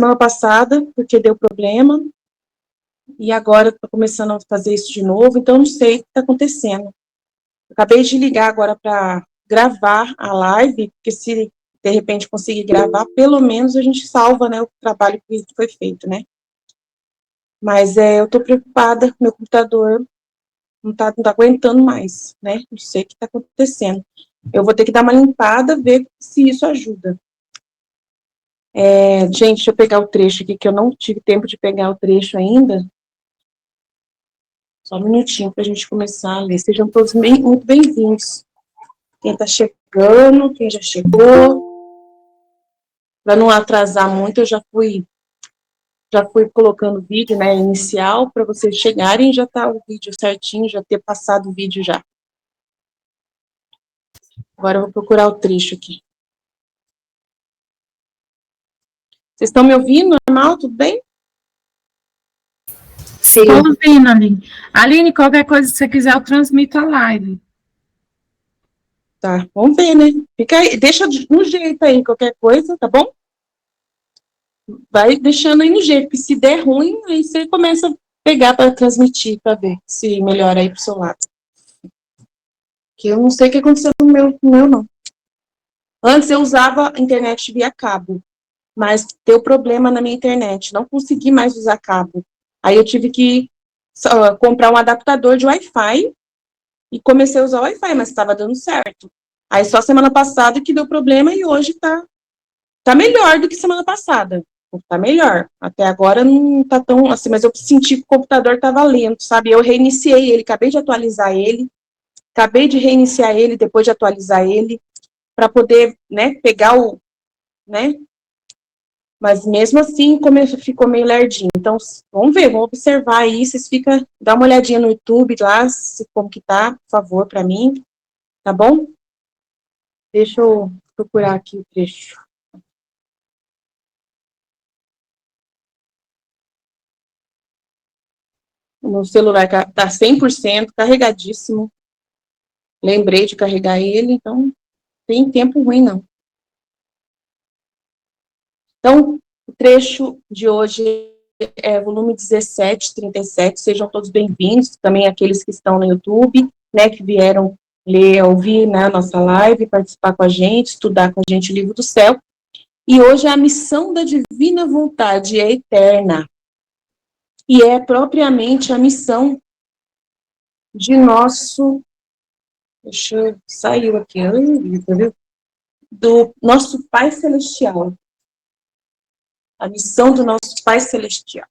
semana passada, porque deu problema, e agora estou começando a fazer isso de novo, então não sei o que está acontecendo. Acabei de ligar agora para gravar a live, porque se de repente conseguir gravar, pelo menos a gente salva, né, o trabalho que foi feito, né. Mas eu estou preocupada, meu computador não tá aguentando mais, né, não sei o que está acontecendo. Eu vou ter que dar uma limpada, ver se isso ajuda. Gente, deixa eu pegar o trecho aqui, que eu não tive tempo de pegar o trecho ainda. Só um minutinho para a gente começar a ler. Sejam todos muito bem-vindos. Quem está chegando, quem já chegou. Para não atrasar muito, eu já fui colocando o vídeo, né, inicial, para vocês chegarem e já tá o vídeo certinho, já ter passado o vídeo já. Agora eu vou procurar o trecho aqui. Vocês estão me ouvindo? Normal? Tudo bem? Sim. Estou ouvindo, Aline. Aline, qualquer coisa que você quiser, eu transmito a live. Tá, vamos ver, né? Fica aí, deixa no jeito aí, qualquer coisa, tá bom? Vai deixando aí no jeito, porque se der ruim, aí você começa a pegar para transmitir, para ver se melhora aí pro seu lado. Que eu não sei o que aconteceu no meu não. Antes eu usava a internet via cabo, mas deu problema na minha internet, não consegui mais usar cabo. Aí eu tive que comprar um adaptador de Wi-Fi e comecei a usar o Wi-Fi, mas estava dando certo. Aí só semana passada que deu problema e hoje tá melhor do que semana passada. Tá melhor. Até agora não tá tão assim, mas eu senti que o computador tava lento, sabe? Eu reiniciei ele, acabei de atualizar ele, acabei de reiniciar ele depois de atualizar ele, para poder, né, pegar o, né? Mas mesmo assim, ficou meio lerdinho. Então, vamos ver, vamos observar aí, vocês dá uma olhadinha no YouTube lá, como que tá, por favor, para mim, tá bom? Deixa eu procurar aqui o trecho. O meu celular tá 100% carregadíssimo. Lembrei de carregar ele, então não tem tempo ruim, não. Então, o trecho de hoje é volume 17, 37. Sejam todos bem-vindos, também aqueles que estão no YouTube, né, que vieram ler, ouvir, né, a nossa live, participar com a gente, estudar com a gente o Livro do Céu. E hoje a missão da divina vontade é eterna. E é propriamente a missão de nosso... Saiu aqui, viu? Do nosso Pai Celestial. A missão do nosso Pai Celestial.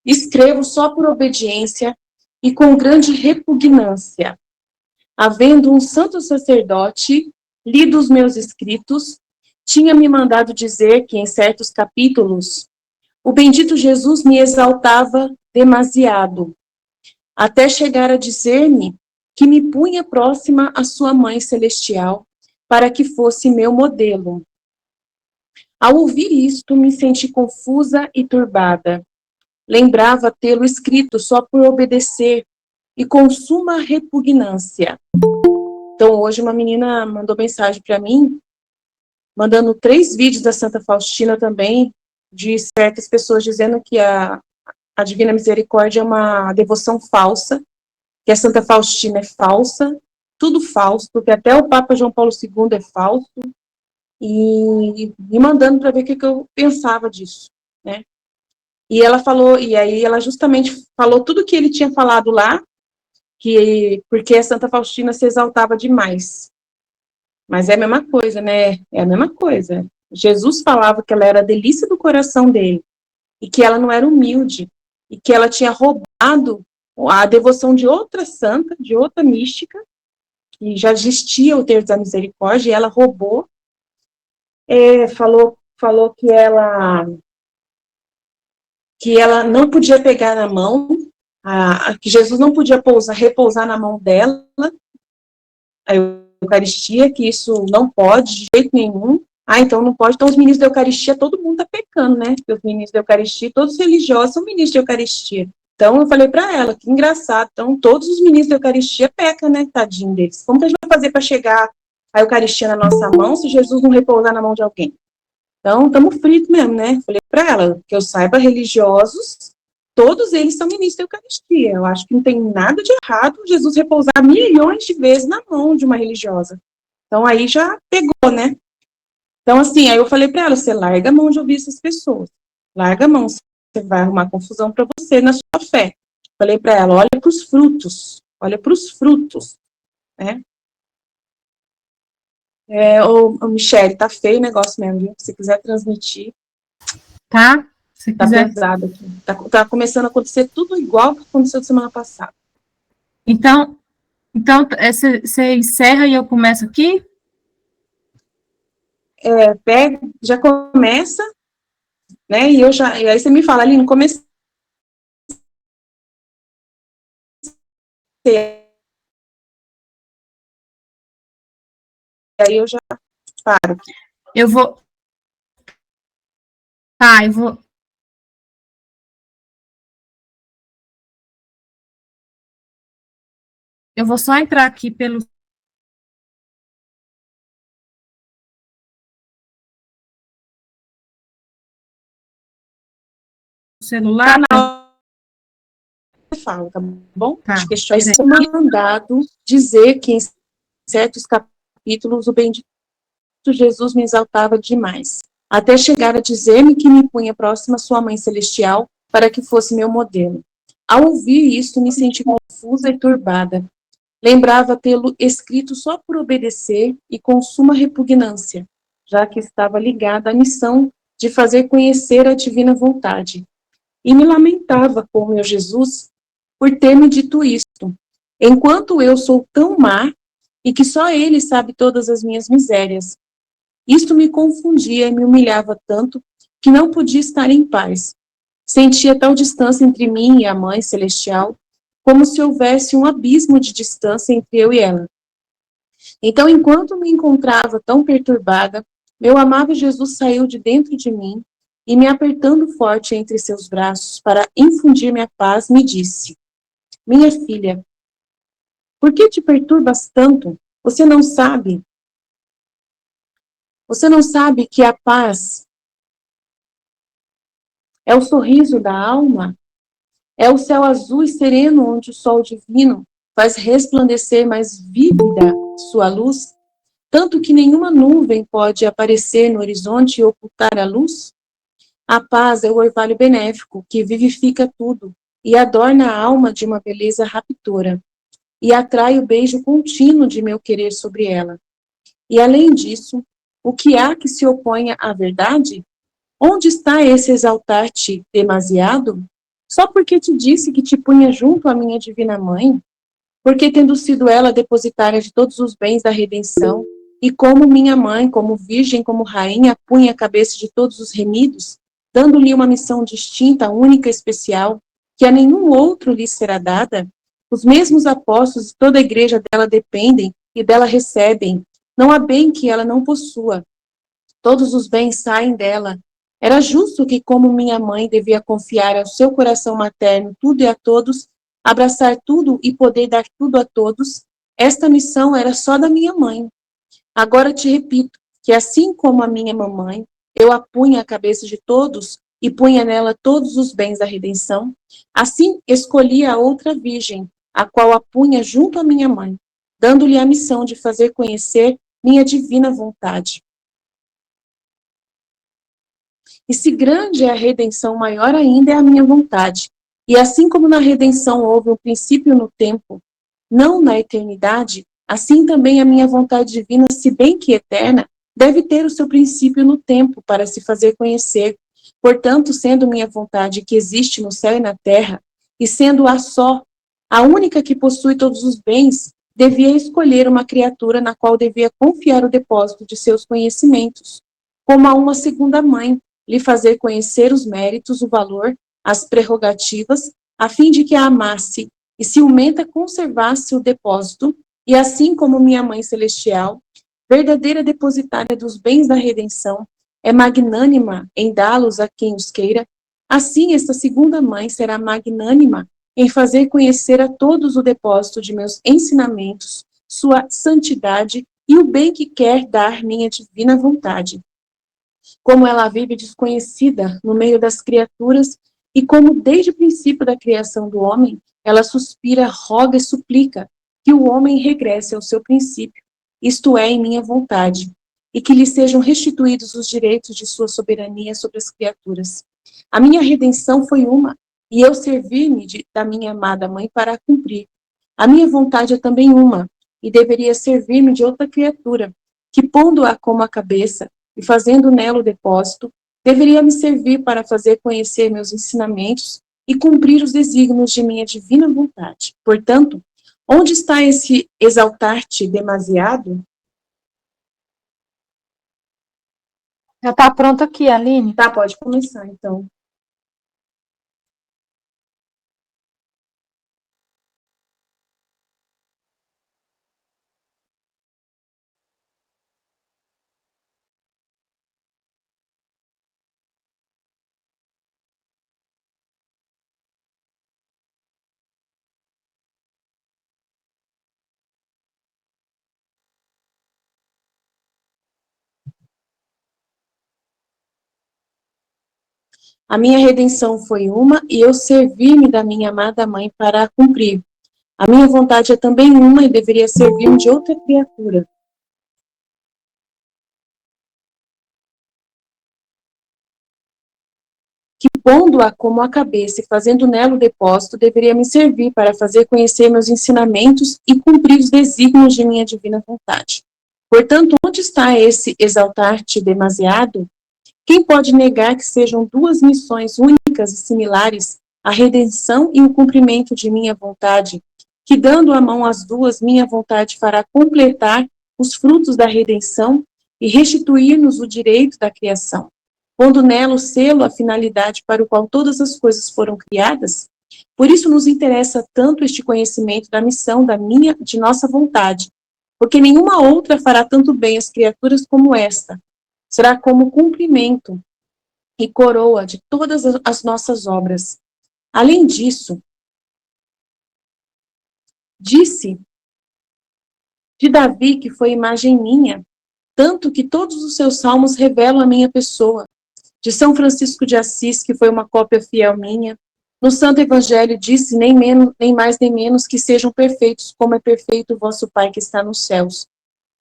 Escrevo só por obediência e com grande repugnância. Havendo um santo sacerdote, lido os meus escritos, tinha me mandado dizer que em certos capítulos o bendito Jesus me exaltava demasiado, até chegar a dizer-me que me punha próxima à sua mãe celestial, para que fosse meu modelo. Ao ouvir isto, me senti confusa e turbada. Lembrava tê-lo escrito só por obedecer e com suma repugnância. Então, hoje uma menina mandou mensagem para mim, mandando 3 vídeos da Santa Faustina também, de certas pessoas dizendo que a Divina Misericórdia é uma devoção falsa, que a Santa Faustina é falsa, tudo falso, porque até o Papa João Paulo II é falso, e me mandando para ver o que eu pensava disso, né? E ela falou, e aí ela justamente falou tudo que ele tinha falado lá, porque a Santa Faustina se exaltava demais. Mas é a mesma coisa, né? É a mesma coisa. Jesus falava que ela era a delícia do coração dele, e que ela não era humilde, e que ela tinha roubado a devoção de outra santa, de outra mística, que já existia o terço da misericórdia, e ela roubou, falou que ela não podia pegar na mão, que Jesus não podia repousar na mão dela, a Eucaristia, que isso não pode de jeito nenhum. Então não pode. Então os ministros da Eucaristia, todo mundo está pecando, né? Porque os ministros da Eucaristia, todos os religiosos são ministros da Eucaristia. Então eu falei para ela, que engraçado. Então todos os ministros da Eucaristia pecam, né? Tadinho deles. Como que a gente vai fazer para chegar a Eucaristia na nossa mão se Jesus não repousar na mão de alguém? Então, estamos fritos mesmo, né? Falei para ela, que eu saiba, religiosos, todos eles são ministros da Eucaristia. Eu acho que não tem nada de errado Jesus repousar milhões de vezes na mão de uma religiosa. Então, aí já pegou, né? Então, assim, aí eu falei para ela, você larga a mão de ouvir essas pessoas. Larga a mão, você vai arrumar confusão para você na sua fé. Falei para ela, olha para os frutos, né? Ô, Michele, tá feio o negócio mesmo, viu? Se quiser transmitir, Tá? Se tá quiser. pesado aqui. Tá começando a acontecer tudo igual que aconteceu semana passada. Então, você encerra e eu começo aqui? Pega, já começa, né? E aí você me fala, Aline, comecei. Aí eu já paro. Eu vou. Tá, eu vou. Eu vou só entrar aqui pelo celular. Tá na hora que eu falo, tá bom? Tá, Acho que é peraí. mandado dizer que em certos capítulos o bendito Jesus me exaltava demais, até chegar a dizer-me que me punha próxima à sua mãe celestial para que fosse meu modelo. Ao ouvir isso, me senti confusa e turbada. Lembrava tê-lo escrito só por obedecer e com suma repugnância, já que estava ligada à missão de fazer conhecer a divina vontade. E me lamentava com meu Jesus por ter me dito isto, enquanto eu sou tão má e que só ele sabe todas as minhas misérias. Isto me confundia e me humilhava tanto que não podia estar em paz. Sentia tal distância entre mim e a Mãe Celestial, como se houvesse um abismo de distância entre eu e ela. Então, enquanto me encontrava tão perturbada, meu amável Jesus saiu de dentro de mim e, me apertando forte entre seus braços para infundir-me a paz, me disse: Minha filha, por que te perturbas tanto? Você não sabe que a paz é o sorriso da alma? É o céu azul e sereno onde o sol divino faz resplandecer mais vívida sua luz, tanto que nenhuma nuvem pode aparecer no horizonte e ocultar a luz? A paz é o orvalho benéfico que vivifica tudo e adorna a alma de uma beleza raptora, e atrai o beijo contínuo de meu querer sobre ela. E além disso, o que há que se oponha à verdade? Onde está esse exaltar-te demasiado? Só porque te disse que te punha junto à minha divina mãe? Porque tendo sido ela depositária de todos os bens da redenção, e como minha mãe, como virgem, como rainha, punha a cabeça de todos os remidos, dando-lhe uma missão distinta, única, especial, que a nenhum outro lhe será dada, os mesmos apóstolos e toda a igreja dela dependem e dela recebem. Não há bem que ela não possua. Todos os bens saem dela. Era justo que, como minha mãe, devia confiar ao seu coração materno tudo e a todos, abraçar tudo e poder dar tudo a todos, esta missão era só da minha mãe. Agora te repito que, assim como a minha mamãe, eu a punha a cabeça de todos e punha nela todos os bens da redenção, assim escolhi a outra virgem, a qual a punha junto à minha mãe, dando-lhe a missão de fazer conhecer minha divina vontade. E se grande é a redenção, maior ainda é a minha vontade. E assim como na redenção houve um princípio no tempo, não na eternidade, assim também a minha vontade divina, se bem que eterna, deve ter o seu princípio no tempo para se fazer conhecer. Portanto, sendo minha vontade que existe no céu e na terra, e sendo a só, a única que possui todos os bens, devia escolher uma criatura na qual devia confiar o depósito de seus conhecimentos, como a uma segunda mãe, lhe fazer conhecer os méritos, o valor, as prerrogativas, a fim de que a amasse e ciumenta conservasse o depósito, e assim como minha Mãe Celestial, verdadeira depositária dos bens da redenção, é magnânima em dá-los a quem os queira, assim esta segunda mãe será magnânima em fazer conhecer a todos o depósito de meus ensinamentos, sua santidade e o bem que quer dar minha divina vontade. como ela vive desconhecida no meio das criaturas e como desde o princípio da criação do homem, ela suspira, roga e suplica que o homem regresse ao seu princípio, isto é, em minha vontade, e que lhe sejam restituídos os direitos de sua soberania sobre as criaturas. A minha redenção foi uma, e eu servi-me da minha amada mãe para a cumprir. A minha vontade é também uma, e deveria servir-me de outra criatura, que pondo-a como a cabeça e fazendo nela o depósito, deveria me servir para fazer conhecer meus ensinamentos e cumprir os desígnios de minha divina vontade. Portanto, onde está esse exaltar-te demasiado? Já está pronto aqui, Aline? Tá, pode começar, então. A minha redenção foi uma, e eu servi-me da minha amada mãe para a cumprir. A minha vontade é também uma, e deveria servir-me de outra criatura, que pondo-a como a cabeça e fazendo nela o depósito, deveria me servir para fazer conhecer meus ensinamentos e cumprir os desígnios de minha divina vontade. Portanto, onde está esse exaltar-te demasiado? Quem pode negar que sejam duas missões únicas e similares, a redenção e o cumprimento de minha vontade, que dando a mão às duas, minha vontade fará completar os frutos da redenção e restituir-nos o direito da criação, pondo nela o selo, a finalidade para o qual todas as coisas foram criadas? Por isso nos interessa tanto este conhecimento da missão de nossa vontade, porque nenhuma outra fará tanto bem às criaturas como esta. Será como cumprimento e coroa de todas as nossas obras. Além disso, disse de Davi que foi imagem minha, tanto que todos os seus salmos revelam a minha pessoa. De São Francisco de Assis, que foi uma cópia fiel minha. No Santo Evangelho disse, nem mais nem menos, que sejam perfeitos, como é perfeito o vosso Pai que está nos céus.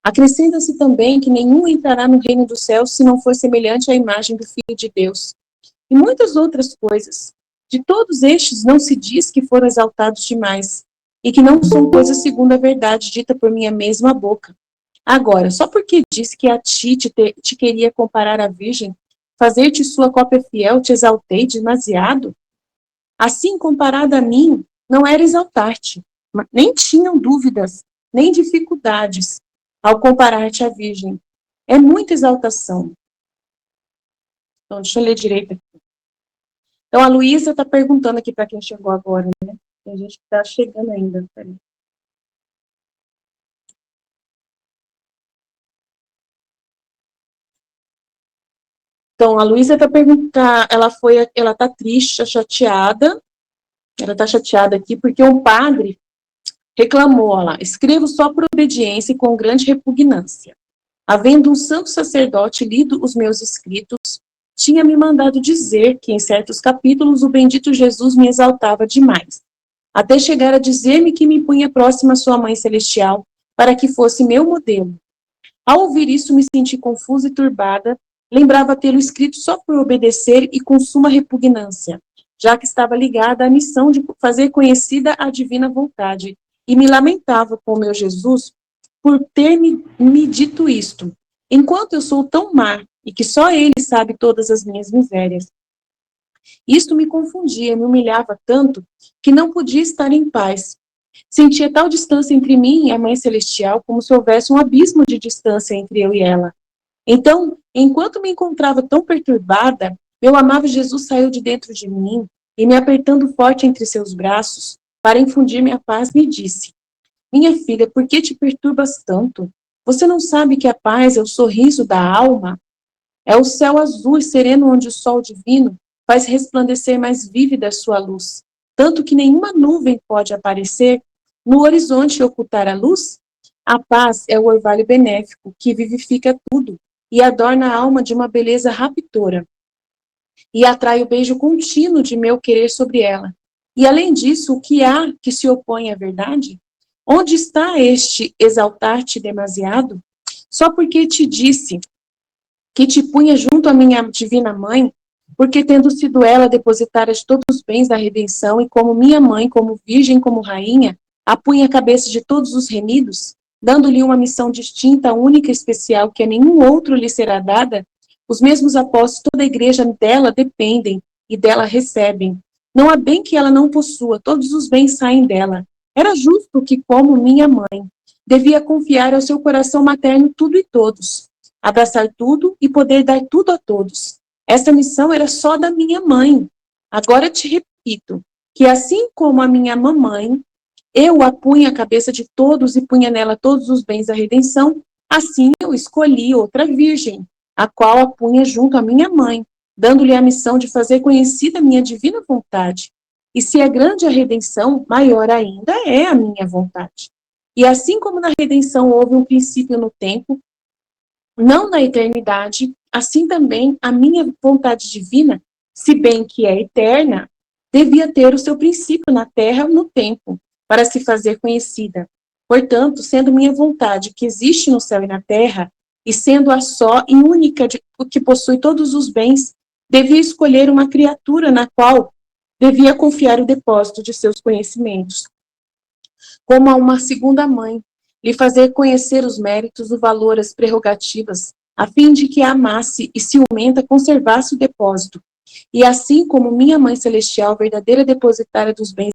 Acrescenta-se também que nenhum entrará no reino dos céus se não for semelhante à imagem do Filho de Deus. E muitas outras coisas. De todos estes não se diz que foram exaltados demais, e que não são coisas segundo a verdade dita por minha mesma boca. Agora, só porque disse que a ti te queria comparar à Virgem, fazer-te sua cópia fiel, te exaltei demasiado? Assim, comparada a mim, não era exaltar-te, nem tinham dúvidas, nem dificuldades ao comparar-te à Virgem. É muita exaltação. Então, deixa eu ler direito aqui. Então, a Luísa está perguntando aqui para quem chegou agora, né? Tem gente que está chegando ainda. Peraí. Então, a Luísa está perguntando, ela está triste, chateada. Ela está chateada aqui porque um padre reclamou, ó lá, escrevo só por obediência e com grande repugnância. Havendo um santo sacerdote lido os meus escritos, tinha me mandado dizer que em certos capítulos o bendito Jesus me exaltava demais, até chegar a dizer-me que me punha próxima à sua mãe celestial, para que fosse meu modelo. Ao ouvir isso, me senti confusa e turbada, lembrava tê-lo escrito só por obedecer e com suma repugnância, já que estava ligada à missão de fazer conhecida a divina vontade, e me lamentava com o meu Jesus por ter me dito isto, enquanto eu sou tão má e que só ele sabe todas as minhas misérias. Isto me confundia, me humilhava tanto que não podia estar em paz. Sentia tal distância entre mim e a Mãe Celestial como se houvesse um abismo de distância entre eu e ela. Então, enquanto me encontrava tão perturbada, meu amado Jesus saiu de dentro de mim e, me apertando forte entre seus braços, para infundir-me a paz, me disse: minha filha, por que te perturbas tanto? Você não sabe que a paz é o sorriso da alma? É o céu azul e sereno onde o sol divino faz resplandecer mais vívida a sua luz, tanto que nenhuma nuvem pode aparecer no horizonte e ocultar a luz? A paz é o orvalho benéfico que vivifica tudo, e adorna a alma de uma beleza raptora, e atrai o beijo contínuo de meu querer sobre ela. E além disso, o que há que se opõe à verdade? Onde está este exaltar-te demasiado? Só porque te disse que te punha junto à minha divina mãe, porque tendo sido ela depositária de todos os bens da redenção, e como minha mãe, como virgem, como rainha, a punha a cabeça de todos os remidos, dando-lhe uma missão distinta, única e especial, que a nenhum outro lhe será dada, os mesmos apóstolos, toda a igreja dela dependem e dela recebem. Não há bem que ela não possua, todos os bens saem dela. Era justo que, como minha mãe, devia confiar ao seu coração materno tudo e todos, abraçar tudo e poder dar tudo a todos. Essa missão era só da minha mãe. Agora te repito, que assim como a minha mamãe, eu a punha a cabeça de todos e punha nela todos os bens da redenção, assim eu escolhi outra virgem, a qual a punha junto à minha mãe, dando-lhe a missão de fazer conhecida a minha divina vontade. E se é grande a redenção, maior ainda é a minha vontade. E assim como na redenção houve um princípio no tempo, não na eternidade, assim também a minha vontade divina, se bem que é eterna, devia ter o seu princípio na terra no tempo, para se fazer conhecida. Portanto, sendo minha vontade que existe no céu e na terra, e sendo a só e única que possui todos os bens, devia escolher uma criatura na qual devia confiar o depósito de seus conhecimentos, como a uma segunda mãe, lhe fazer conhecer os méritos, o valor, as prerrogativas, a fim de que a amasse e ciumenta conservasse o depósito. E assim como minha mãe celestial, verdadeira depositária dos bens,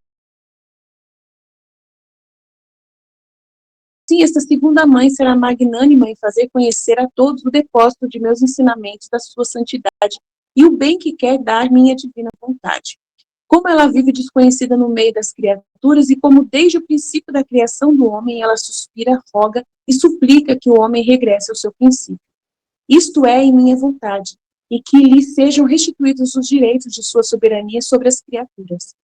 assim esta segunda mãe será magnânima em fazer conhecer a todos o depósito de meus ensinamentos, da sua santidade e o bem que quer dar minha divina vontade. Como ela vive desconhecida no meio das criaturas e como desde o princípio da criação do homem ela suspira, roga e suplica que o homem regresse ao seu princípio. Isto é em minha vontade, e que lhe sejam restituídos os direitos de sua soberania sobre as criaturas.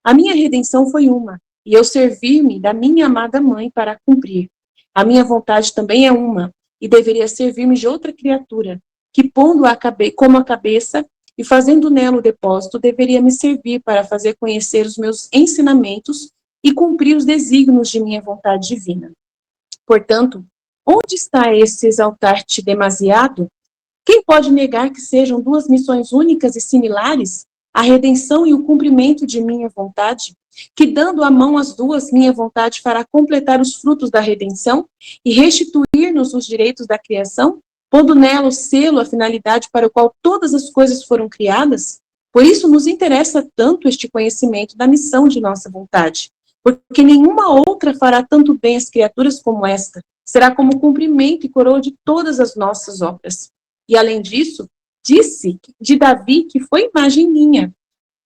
A minha redenção foi uma, e eu servir-me da minha amada mãe para a cumprir. A minha vontade também é uma, e deveria servir-me de outra criatura, que pondo-a como a cabeça e fazendo nela o depósito, deveria me servir para fazer conhecer os meus ensinamentos e cumprir os desígnios de minha vontade divina. Portanto, onde está esse exaltar-te demasiado? Quem pode negar que sejam duas missões únicas e similares, a redenção e o cumprimento de minha vontade, que dando a mão às duas, minha vontade fará completar os frutos da redenção e restituir-nos os direitos da criação, pondo nela o selo, a finalidade para o qual todas as coisas foram criadas? Por isso nos interessa tanto este conhecimento da missão de nossa vontade, porque nenhuma outra fará tanto bem às criaturas como esta, será como cumprimento e coroa de todas as nossas obras. E além disso, disse de Davi que foi imagem minha,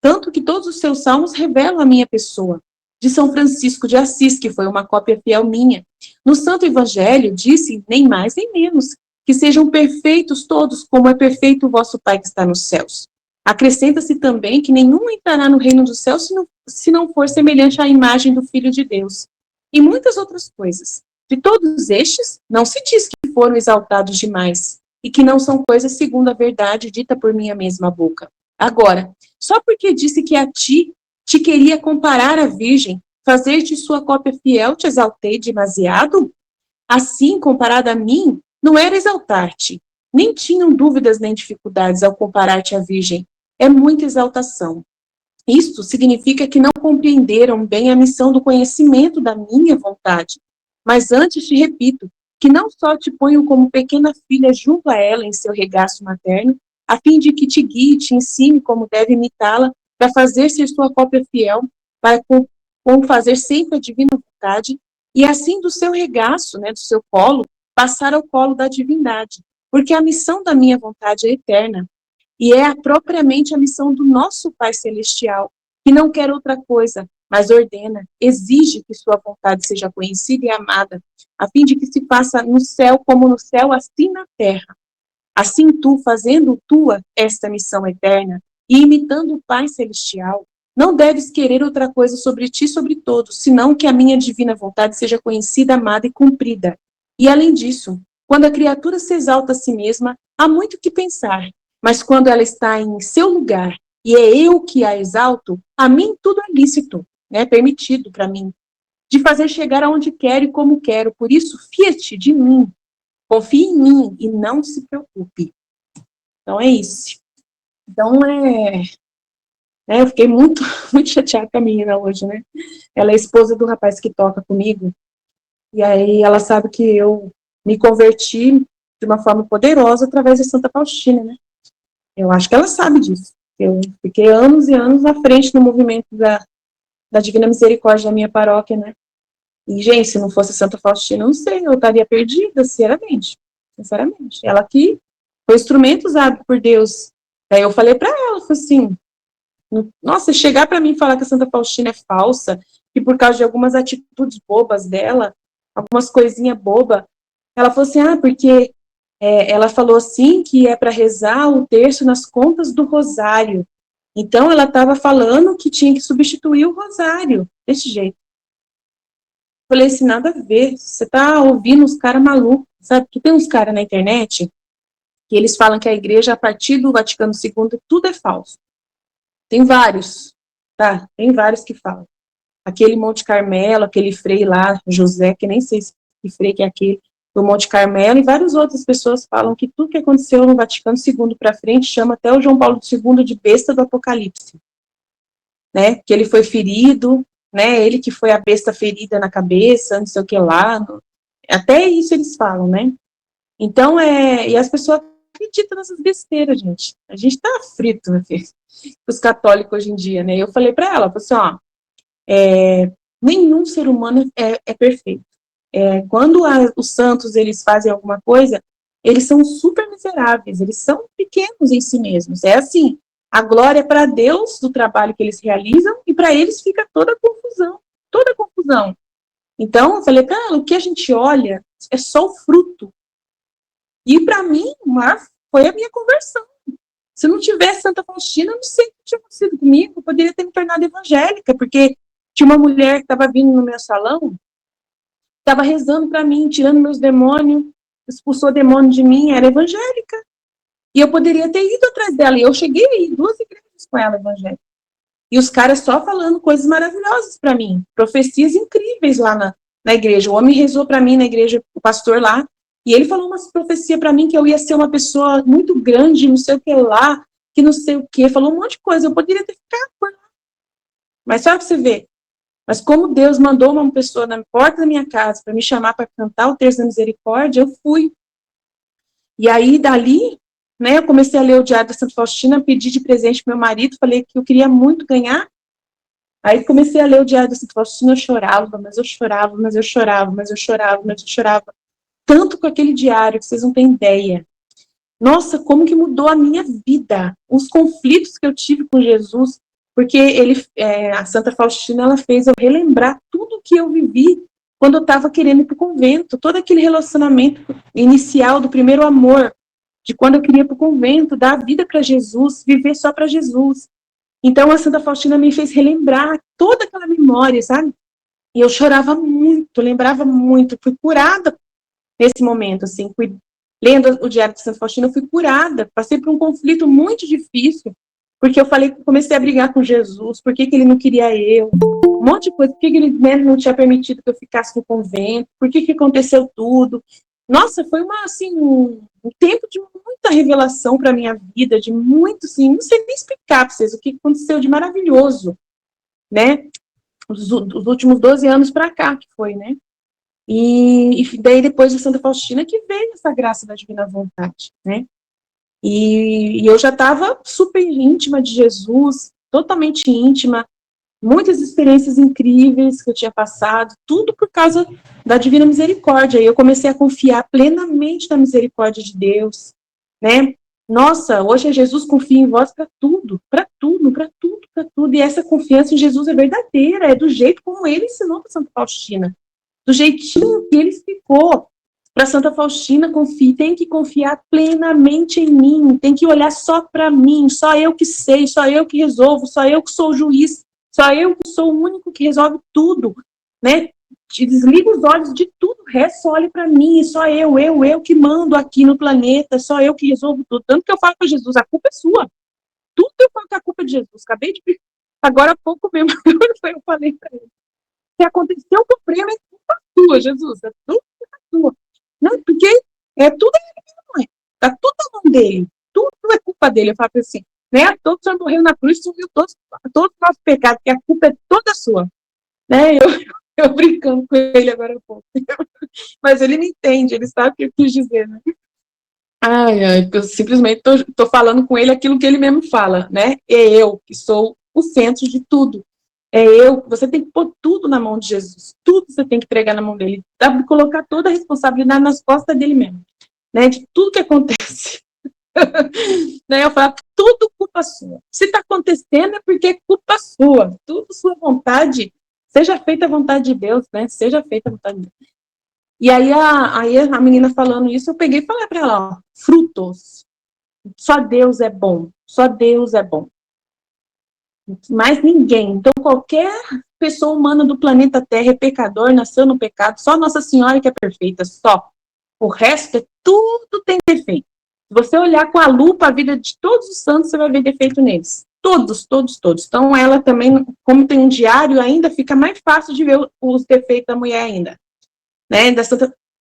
tanto que todos os seus salmos revelam a minha pessoa. De São Francisco de Assis, que foi uma cópia fiel minha. No Santo Evangelho, disse, nem mais nem menos, que sejam perfeitos todos, como é perfeito o vosso Pai que está nos céus. Acrescenta-se também que nenhum entrará no reino dos céus se não for semelhante à imagem do Filho de Deus. E muitas outras coisas. De todos estes, não se diz que foram exaltados demais, e que não são coisas segundo a verdade dita por minha mesma boca. Agora, só porque disse que a ti te queria comparar à Virgem, fazer-te sua cópia fiel, te exaltei demasiado? Assim, comparada a mim, não era exaltar-te. Nem tinham dúvidas nem dificuldades ao comparar-te à Virgem. É muita exaltação. Isto significa que não compreenderam bem a missão do conhecimento da minha vontade. Mas antes te repito, que não só te ponho como pequena filha junto a ela em seu regaço materno, a fim de que te guie e te ensine como deve imitá-la, para fazer ser sua cópia fiel, para com fazer sempre a divina vontade, e assim do seu regaço, do seu colo, passar ao colo da divindade, porque a missão da minha vontade é eterna, e é propriamente a missão do nosso Pai Celestial, que não quer outra coisa, mas ordena, exige que sua vontade seja conhecida e amada, a fim de que se faça no céu como no céu, assim na terra. Assim tu, fazendo tua esta missão eterna, e imitando o Pai Celestial, não deves querer outra coisa sobre ti e sobre todos, senão que a minha divina vontade seja conhecida, amada e cumprida. E além disso, Quando a criatura se exalta a si mesma, há muito o que pensar, mas quando ela está em seu lugar e é eu que a exalto, a mim tudo é lícito, né, permitido para mim, de fazer chegar aonde quero e como quero. Por isso, fie-te de mim, confie em mim e não se preocupe. Então é isso. Então eu fiquei muito, muito chateada com a menina hoje, né? Ela é esposa do rapaz que toca comigo, e aí ela sabe que eu me converti de uma forma poderosa através de Santa Faustina, né? Eu acho que ela sabe disso. Eu fiquei anos e anos à frente no movimento da Divina Misericórdia da minha paróquia, né? E, gente, se não fosse Santa Faustina, eu não sei, eu estaria perdida, sinceramente. Ela que foi instrumento usado por Deus. Aí eu falei para ela, falei assim, nossa, chegar para mim e falar que a Santa Faustina é falsa, que por causa de algumas atitudes bobas dela, algumas coisinhas bobas, ela falou assim, porque ela falou assim que é para rezar o terço nas contas do rosário. Então ela estava falando que tinha que substituir o rosário, desse jeito. Falei assim, nada a ver, você tá ouvindo uns caras malucos, sabe? Porque tem uns caras na internet que eles falam que a igreja, a partir do Vaticano II, tudo é falso. Tem vários, tá? Tem vários que falam. Aquele Monte Carmelo, aquele frei lá, José, que nem sei se que frei que é aquele, do Monte Carmelo, e várias outras pessoas falam que tudo que aconteceu no Vaticano II para frente chama até o João Paulo II de besta do Apocalipse, né? Que ele foi ferido, né? Ele que foi a besta ferida na cabeça, não sei o que lá. Até isso eles falam, né? Então, e as pessoas acreditam nessas besteiras, gente. A gente tá frito, né, filho? Os católicos hoje em dia, né? Eu falei para ela, assim, nenhum ser humano é perfeito. Quando os santos, eles fazem alguma coisa, eles são super miseráveis, eles são pequenos em si mesmos. É assim, a glória é para Deus do trabalho que eles realizam e para eles fica toda a confusão. Então, eu falei, cara, o que a gente olha é só o fruto. E para mim, foi a minha conversão. Se não tivesse Santa Faustina, eu não sei o que tinha acontecido comigo, eu poderia ter me tornado evangélica, porque tinha uma mulher que estava vindo no meu salão, estava rezando para mim, tirando meus demônios, expulsou demônio de mim, era evangélica. E eu poderia ter ido atrás dela. E eu cheguei aí, 2 igrejas com ela evangélica. E os caras só falando coisas maravilhosas para mim, profecias incríveis lá na igreja. O homem rezou para mim na igreja, o pastor lá, e ele falou umas profecias para mim que eu ia ser uma pessoa muito grande, não sei o que lá, que não sei o que, falou um monte de coisa. Eu poderia ter ficado por lá. Mas só para você ver. Mas como Deus mandou uma pessoa na porta da minha casa para me chamar para cantar o Terço da Misericórdia, eu fui. E aí, dali, né, eu comecei a ler o Diário da Santa Faustina, pedi de presente para meu marido, falei que eu queria muito ganhar. Aí comecei a ler o Diário da Santa Faustina, eu chorava, mas eu chorava, mas eu chorava, mas eu chorava, mas eu chorava. Tanto com aquele diário, que vocês não têm ideia. Nossa, como que mudou a minha vida. Os conflitos que eu tive com Jesus, porque a Santa Faustina, ela fez eu relembrar tudo que eu vivi quando eu estava querendo ir para o convento, todo aquele relacionamento inicial do primeiro amor, de quando eu queria ir para o convento, dar a vida para Jesus, viver só para Jesus. Então a Santa Faustina me fez relembrar toda aquela memória, sabe? E eu chorava muito, lembrava muito, fui curada nesse momento, assim, lendo o Diário de Santa Faustina, eu fui curada, passei por um conflito muito difícil, porque eu comecei a brigar com Jesus, por que ele não queria eu, um monte de coisa, por que ele não tinha permitido que eu ficasse no convento, por que aconteceu tudo. Nossa, foi um tempo de muita revelação para a minha vida, de muito, assim, não sei nem explicar para vocês o que aconteceu de maravilhoso, né, os últimos 12 anos para cá que foi, né. E daí, depois de Santa Faustina, que veio essa graça da divina vontade, né? E eu já estava super íntima de Jesus, totalmente íntima, muitas experiências incríveis que eu tinha passado, tudo por causa da divina misericórdia. E eu comecei a confiar plenamente na misericórdia de Deus, né? Nossa, hoje Jesus confia em vós para tudo, para tudo, para tudo, para tudo. E essa confiança em Jesus é verdadeira, é do jeito como ele ensinou para Santa Faustina. Do jeitinho que ele explicou para Santa Faustina, tem que confiar plenamente em mim, tem que olhar só para mim, só eu que sei, só eu que resolvo, só eu que sou o juiz, só eu que sou o único que resolve tudo, né? desliga os olhos de tudo, o resto só olha para mim, só eu que mando aqui no planeta, só eu que resolvo tudo. Tanto que eu falo para Jesus, a culpa é sua. Tudo eu falo que a culpa é de Jesus. Acabei de... Agora há pouco mesmo, eu falei para ele. Se aconteceu o problema, é culpa sua, Jesus. É tudo culpa sua. Não, porque tudo é tá tudo na mão dele. Tudo é culpa dele. Eu falo assim, né? Todos já morreram na cruz, sumiu todos os nossos pecados, que a culpa é toda sua. Né? Eu brincando com ele agora há pouco. Mas ele me entende, ele sabe o que eu quis dizer, né? Eu simplesmente tô falando com ele aquilo que ele mesmo fala, né? É eu que sou o centro de tudo. É eu, você tem que pôr tudo na mão de Jesus. Tudo você tem que entregar na mão dele. Dá para colocar toda a responsabilidade nas costas dele mesmo, né? De tudo que acontece. Né? Eu falo, tudo culpa sua. Se está acontecendo é porque é culpa sua. Tudo sua vontade. Seja feita a vontade de Deus, né? Seja feita a vontade de Deus. E aí a menina falando isso, eu peguei e falei para ela, ó, frutos. Só Deus é bom. Só Deus é bom. Mais ninguém. Então, qualquer pessoa humana do planeta Terra é pecador, nasceu no pecado. Só Nossa Senhora que é perfeita, só. O resto tudo tem defeito. Se você olhar com a lupa a vida de todos os santos, você vai ver defeito neles. Todos, todos, todos. Então, ela também, como tem um diário, ainda fica mais fácil de ver os defeitos da mulher ainda. Né?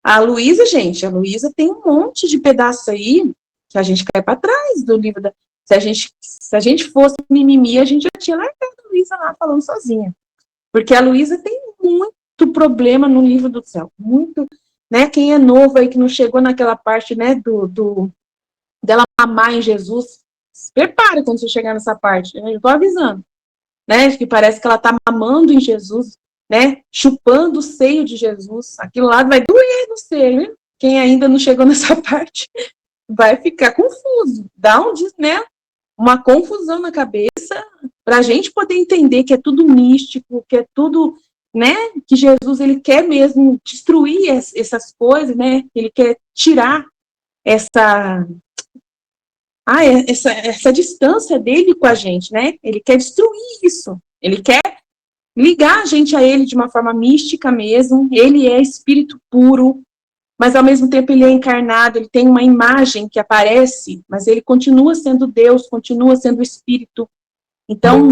A Luísa, gente, a Luísa tem um monte de pedaço aí que a gente cai para trás do livro da... Se a gente fosse mimimi, a gente já tinha largado a Luísa lá falando sozinha. Porque a Luísa tem muito problema no livro do céu. Muito, né? Quem é novo aí, que não chegou naquela parte, né, dela amar em Jesus, se prepare quando você chegar nessa parte. Eu estou avisando. Né? Que parece que ela está mamando em Jesus, né? Chupando o seio de Jesus. Aquilo lá vai doer no seio, né? Quem ainda não chegou nessa parte vai ficar confuso. Dá né? Uma confusão na cabeça para a gente poder entender que é tudo místico, que é tudo, né? Que Jesus ele quer mesmo destruir essas coisas, né? Ele quer tirar essa distância dele com a gente, né? Ele quer destruir isso. Ele quer ligar a gente a ele de uma forma mística mesmo. Ele é espírito puro, mas ao mesmo tempo ele é encarnado, ele tem uma imagem que aparece, mas ele continua sendo Deus, continua sendo espírito. Então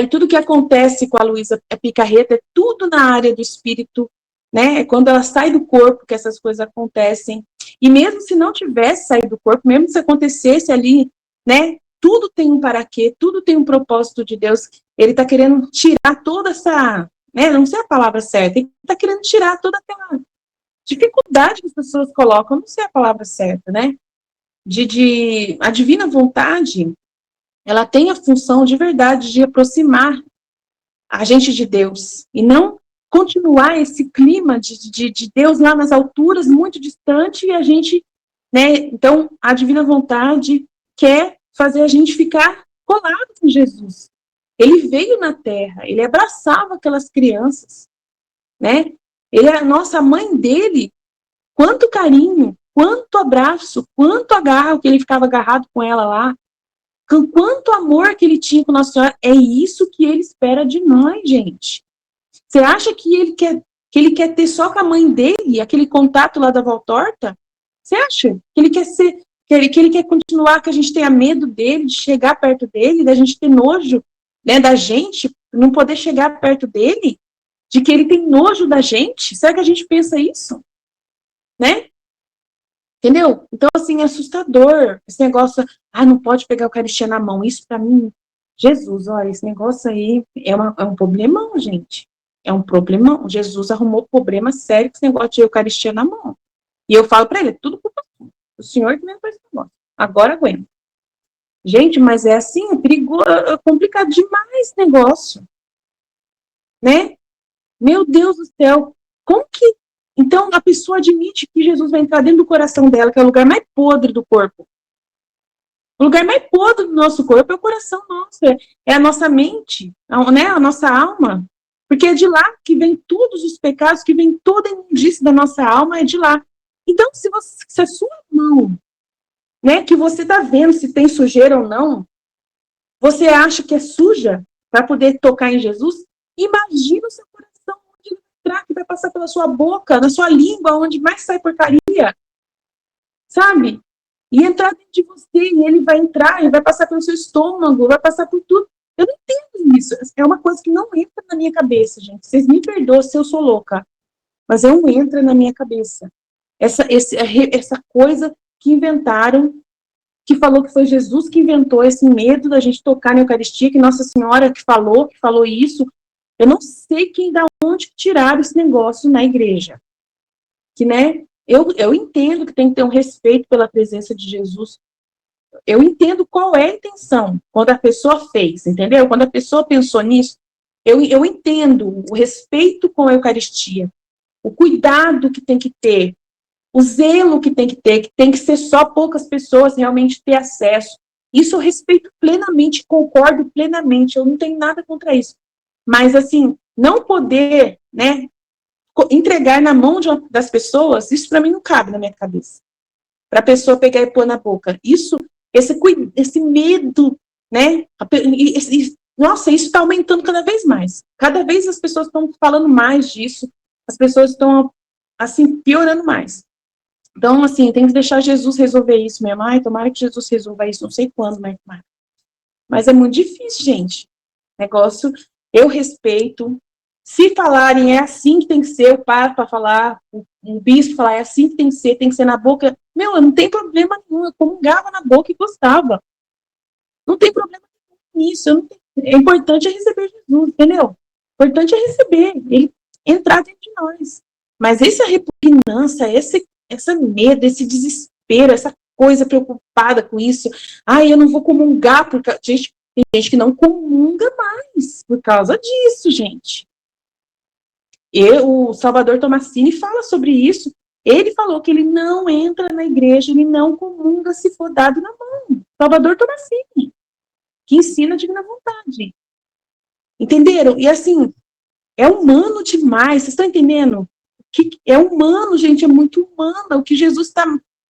tudo que acontece com a Luísa Picarreta é tudo na área do espírito, né? É quando ela sai do corpo que essas coisas acontecem. E mesmo se não tivesse saído do corpo, mesmo se acontecesse ali, né? Tudo tem um para quê, tudo tem um propósito de Deus. Ele está querendo tirar toda essa, né? Não sei a palavra certa, ele está querendo tirar toda aquela dificuldade que as pessoas colocam, não sei a palavra certa, né? A divina vontade, ela tem a função de verdade de aproximar a gente de Deus, e não continuar esse clima de Deus lá nas alturas, muito distante, e a gente, né, então a divina vontade quer fazer a gente ficar colado com Jesus. Ele veio na Terra, ele abraçava aquelas crianças, né, a nossa mãe dele, quanto carinho, quanto abraço, quanto agarro que ele ficava agarrado com ela lá, quanto amor que ele tinha com Nossa Senhora. É isso que ele espera de nós, gente. Você acha que ele quer ter só com a mãe dele, aquele contato lá da Valtorta? Você acha que ele quer ser, que ele quer continuar, que a gente tenha medo dele, de chegar perto dele, da gente ter nojo, né, da gente, não poder chegar perto dele, de que ele tem nojo da gente? Será que a gente pensa isso? Né? Entendeu? Então, assim, é assustador. Esse negócio, não pode pegar a Eucaristia na mão. Isso, pra mim, Jesus, olha, esse negócio aí é um problemão, gente. É um problemão. Jesus arrumou problema sério com esse negócio de Eucaristia na mão. E eu falo pra ele, é tudo culpa sua. O senhor que vem com esse negócio. Agora aguenta. Gente, mas é assim, é perigoso, é complicado demais esse negócio. Né? Meu Deus do céu. Como que... Então, a pessoa admite que Jesus vai entrar dentro do coração dela, que é o lugar mais podre do corpo. O lugar mais podre do nosso corpo é o coração nosso, é a nossa mente, né, a nossa alma. Porque é de lá que vem todos os pecados, que vem toda a imundície da nossa alma, é de lá. Então, se a sua mão, né, que você está vendo se tem sujeira ou não, você acha que é suja para poder tocar em Jesus, imagina o seu coração onde ele entrar, que vai passar pela sua boca, na sua língua, onde mais sai porcaria, sabe? E entrar dentro de você, e ele vai entrar, e vai passar pelo seu estômago, vai passar por tudo. Eu não entendo isso. É uma coisa que não entra na minha cabeça, gente. Vocês me perdoam se eu sou louca, mas não entra na minha cabeça. Essa coisa que inventaram, que falou que foi Jesus que inventou esse medo da gente tocar na Eucaristia, que Nossa Senhora que falou isso. Eu não sei quem, da onde tiraram esse negócio na igreja. Que, né, eu entendo que tem que ter um respeito pela presença de Jesus. Eu entendo qual é a intenção quando a pessoa fez, entendeu? Quando a pessoa pensou nisso, eu entendo o respeito com a Eucaristia, o cuidado que tem que ter, o zelo que tem que ser só poucas pessoas realmente ter acesso. Isso eu respeito plenamente, concordo plenamente, eu não tenho nada contra isso. Mas, assim, não poder, né, entregar na mão das pessoas, isso para mim não cabe na minha cabeça. Para a pessoa pegar e pôr na boca. Esse medo, né, nossa, isso está aumentando cada vez mais. Cada vez as pessoas estão falando mais disso, as pessoas estão, assim, piorando mais. Então, assim, tem que deixar Jesus resolver isso mesmo. Ai, tomara que Jesus resolva isso, não sei quando, mas é muito difícil, gente. Negócio, eu respeito. Se falarem é assim que tem que ser, o Papa falar, um bispo falar é assim que tem que ser na boca. Meu, não tem problema nenhum, eu comungava na boca e gostava. Não tem problema nisso. É importante receber Jesus, entendeu? O importante é receber, ele entrar dentro de nós. Mas essa repugnância, esse medo, esse desespero, essa coisa preocupada com isso, eu não vou comungar, porque tem gente que não comunga mais por causa disso, gente. O Salvador Tomasini fala sobre isso. Ele falou que ele não entra na igreja, ele não comunga se for dado na mão. Salvador Tomasini, que ensina a divina vontade. Entenderam? E assim, é humano demais, vocês estão entendendo? É humano, gente, é muito humano. O que Jesus está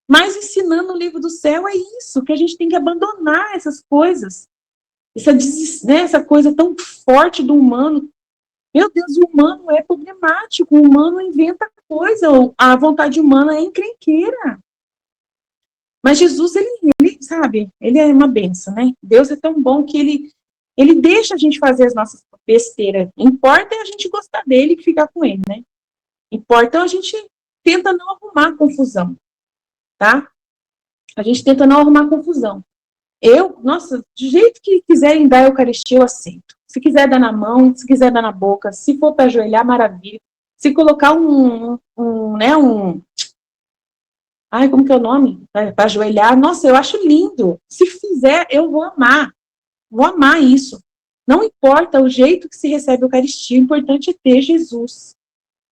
mais ensinando no livro do céu é isso, que a gente tem que abandonar essas coisas. Essa coisa tão forte do humano. Meu Deus, o humano é problemático, o humano inventa coisa, a vontade humana é encrenqueira. Mas Jesus, ele sabe, ele é uma benção, né? Deus é tão bom que ele deixa a gente fazer as nossas besteiras. Importa é a gente gostar dele e ficar com ele, né? Importa a gente tenta não arrumar confusão, tá? A gente tenta não arrumar confusão. Nossa, do jeito que quiserem dar a Eucaristia, eu aceito. Se quiser dar na mão, se quiser dar na boca, se for para ajoelhar, maravilha. Se colocar como que é o nome? Para ajoelhar, nossa, eu acho lindo. Se fizer, eu vou amar. Vou amar isso. Não importa o jeito que se recebe a Eucaristia, o importante é ter Jesus.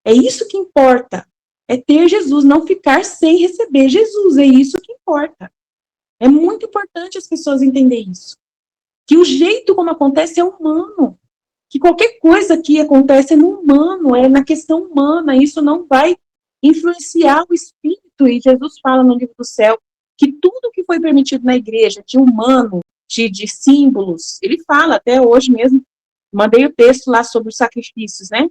É isso que importa. É ter Jesus, não ficar sem receber Jesus. É isso que importa. É muito importante as pessoas entenderem isso. Que o jeito como acontece é humano. Que qualquer coisa que acontece é no humano, é na questão humana. Isso não vai influenciar o espírito. E Jesus fala no livro do céu que tudo que foi permitido na igreja, de humano, de símbolos, ele fala até hoje mesmo. Mandei o texto lá sobre os sacrifícios, né?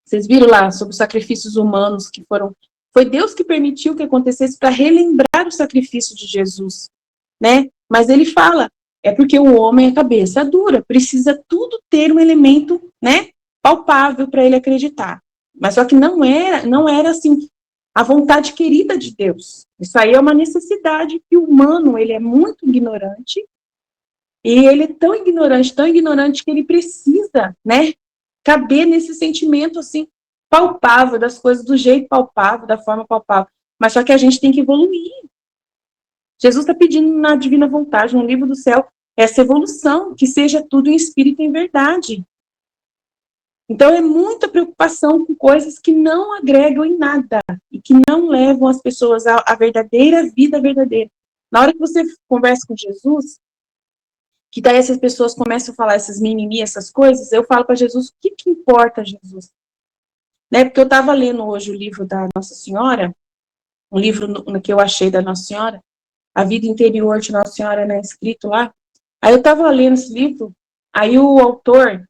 Vocês viram lá sobre os sacrifícios humanos que foram... Foi Deus que permitiu que acontecesse para relembrar o sacrifício de Jesus, né? Mas ele fala, é porque o homem é cabeça dura, precisa tudo ter um elemento, né, palpável para ele acreditar. Mas só que não era assim, a vontade querida de Deus. Isso aí é uma necessidade que o humano, ele é muito ignorante, e ele é tão ignorante que ele precisa, né, caber nesse sentimento, assim, palpável, das coisas do jeito palpável, da forma palpável. Mas só que a gente tem que evoluir. Jesus está pedindo na divina vontade, no livro do céu, essa evolução, que seja tudo em espírito e em verdade. Então é muita preocupação com coisas que não agregam em nada e que não levam as pessoas à verdadeira vida verdadeira. Na hora que você conversa com Jesus, que daí essas pessoas começam a falar essas mimimi, essas coisas, eu falo para Jesus, o que importa, Jesus? Né? Porque eu estava lendo hoje o livro da Nossa Senhora, um livro que eu achei da Nossa Senhora, A Vida Interior de Nossa Senhora, né, escrito lá. Aí eu estava lendo esse livro, aí o autor,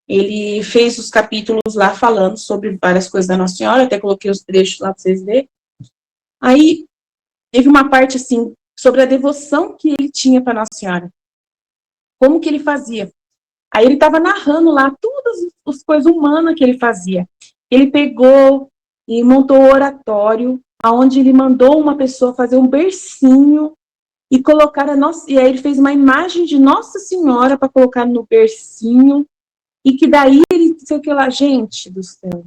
Ele fez os capítulos lá falando sobre várias coisas da Nossa Senhora, até coloquei os trechos lá para vocês verem. Aí, teve uma parte, assim, sobre a devoção que ele tinha para Nossa Senhora. Como que ele fazia. Aí ele estava narrando lá todas as coisas humanas que ele fazia. Ele pegou e montou o oratório, onde ele mandou uma pessoa fazer um bercinho e colocar a nossa. E aí ele fez uma imagem de Nossa Senhora para colocar no bercinho, e que daí ele sei que lá, gente do céu.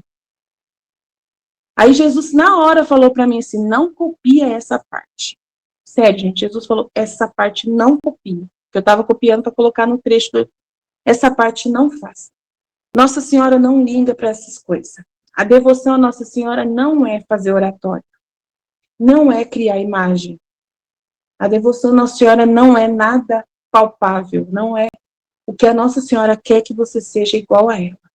Aí Jesus na hora falou para mim assim: não copia essa parte. Sério, gente, Jesus falou: essa parte não copia. Eu estava copiando para colocar no trecho do. Essa parte não faz. Nossa Senhora não liga para essas coisas. A devoção a Nossa Senhora não é fazer oratório. Não é criar imagem. A devoção a Nossa Senhora não é nada palpável. Não é o que a Nossa Senhora quer que você seja igual a ela.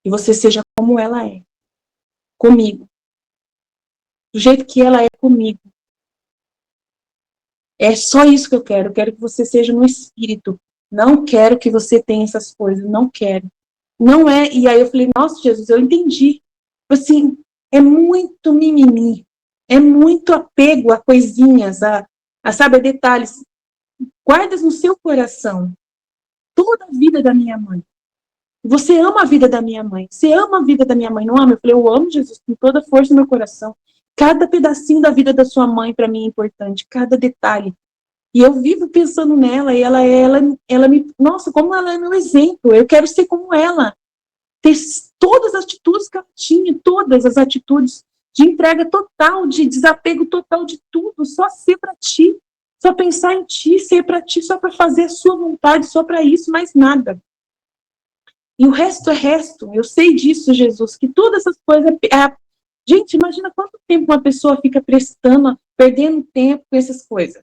Que você seja como ela é. Comigo. Do jeito que ela é comigo. É só isso que eu quero. Eu quero que você seja no espírito. Não quero que você tenha essas coisas. Não quero. Não é. E aí eu falei: nossa, Jesus, eu entendi. Assim, é muito mimimi. É muito apego a coisinhas, sabe, a detalhes. Guardas no seu coração toda a vida da minha mãe. Você ama a vida da minha mãe. Você ama a vida da minha mãe, não ama? Eu falei: eu amo Jesus com toda a força do meu coração. Cada pedacinho da vida da sua mãe para mim é importante. Cada detalhe. E eu vivo pensando nela, e ela me... Nossa, como ela é meu exemplo. Eu quero ser como ela. Ter todas as atitudes que ela tinha, todas as atitudes de entrega total, de desapego total de tudo, só ser para ti, só pensar em ti, ser para ti, só para fazer a sua vontade, só para isso, mais nada. E o resto é resto. Eu sei disso, Jesus, que todas essas coisas... Gente, imagina quanto tempo uma pessoa fica prestando, perdendo tempo com essas coisas.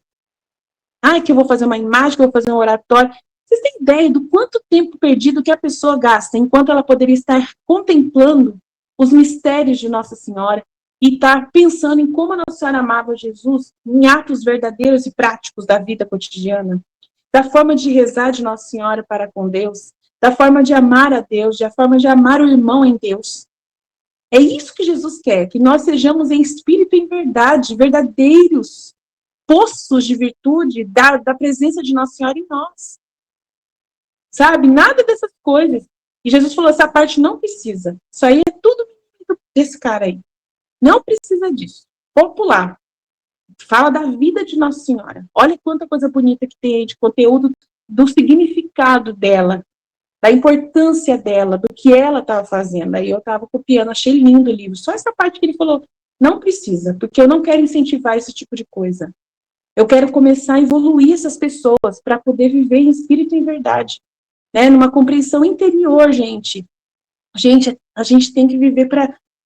Ai, que eu vou fazer uma imagem, que eu vou fazer um oratório. Vocês têm ideia do quanto tempo perdido que a pessoa gasta, enquanto ela poderia estar contemplando os mistérios de Nossa Senhora e estar pensando em como a Nossa Senhora amava Jesus em atos verdadeiros e práticos da vida cotidiana, da forma de rezar de Nossa Senhora para com Deus, da forma de amar a Deus, da forma de amar o irmão em Deus. É isso que Jesus quer, que nós sejamos em espírito e em verdade, verdadeiros poços de virtude da presença de Nossa Senhora em nós. Sabe? Nada dessas coisas. E Jesus falou: essa parte não precisa. Isso aí é tudo desse cara aí. Não precisa disso. Popular. Fala da vida de Nossa Senhora. Olha quanta coisa bonita que tem aí de conteúdo, do significado dela, da importância dela, do que ela estava fazendo. Aí eu estava copiando, achei lindo o livro. Só essa parte que ele falou: não precisa, porque eu não quero incentivar esse tipo de coisa. Eu quero começar a evoluir essas pessoas para poder viver em espírito e em verdade. Né? Numa compreensão interior, gente. A gente tem que viver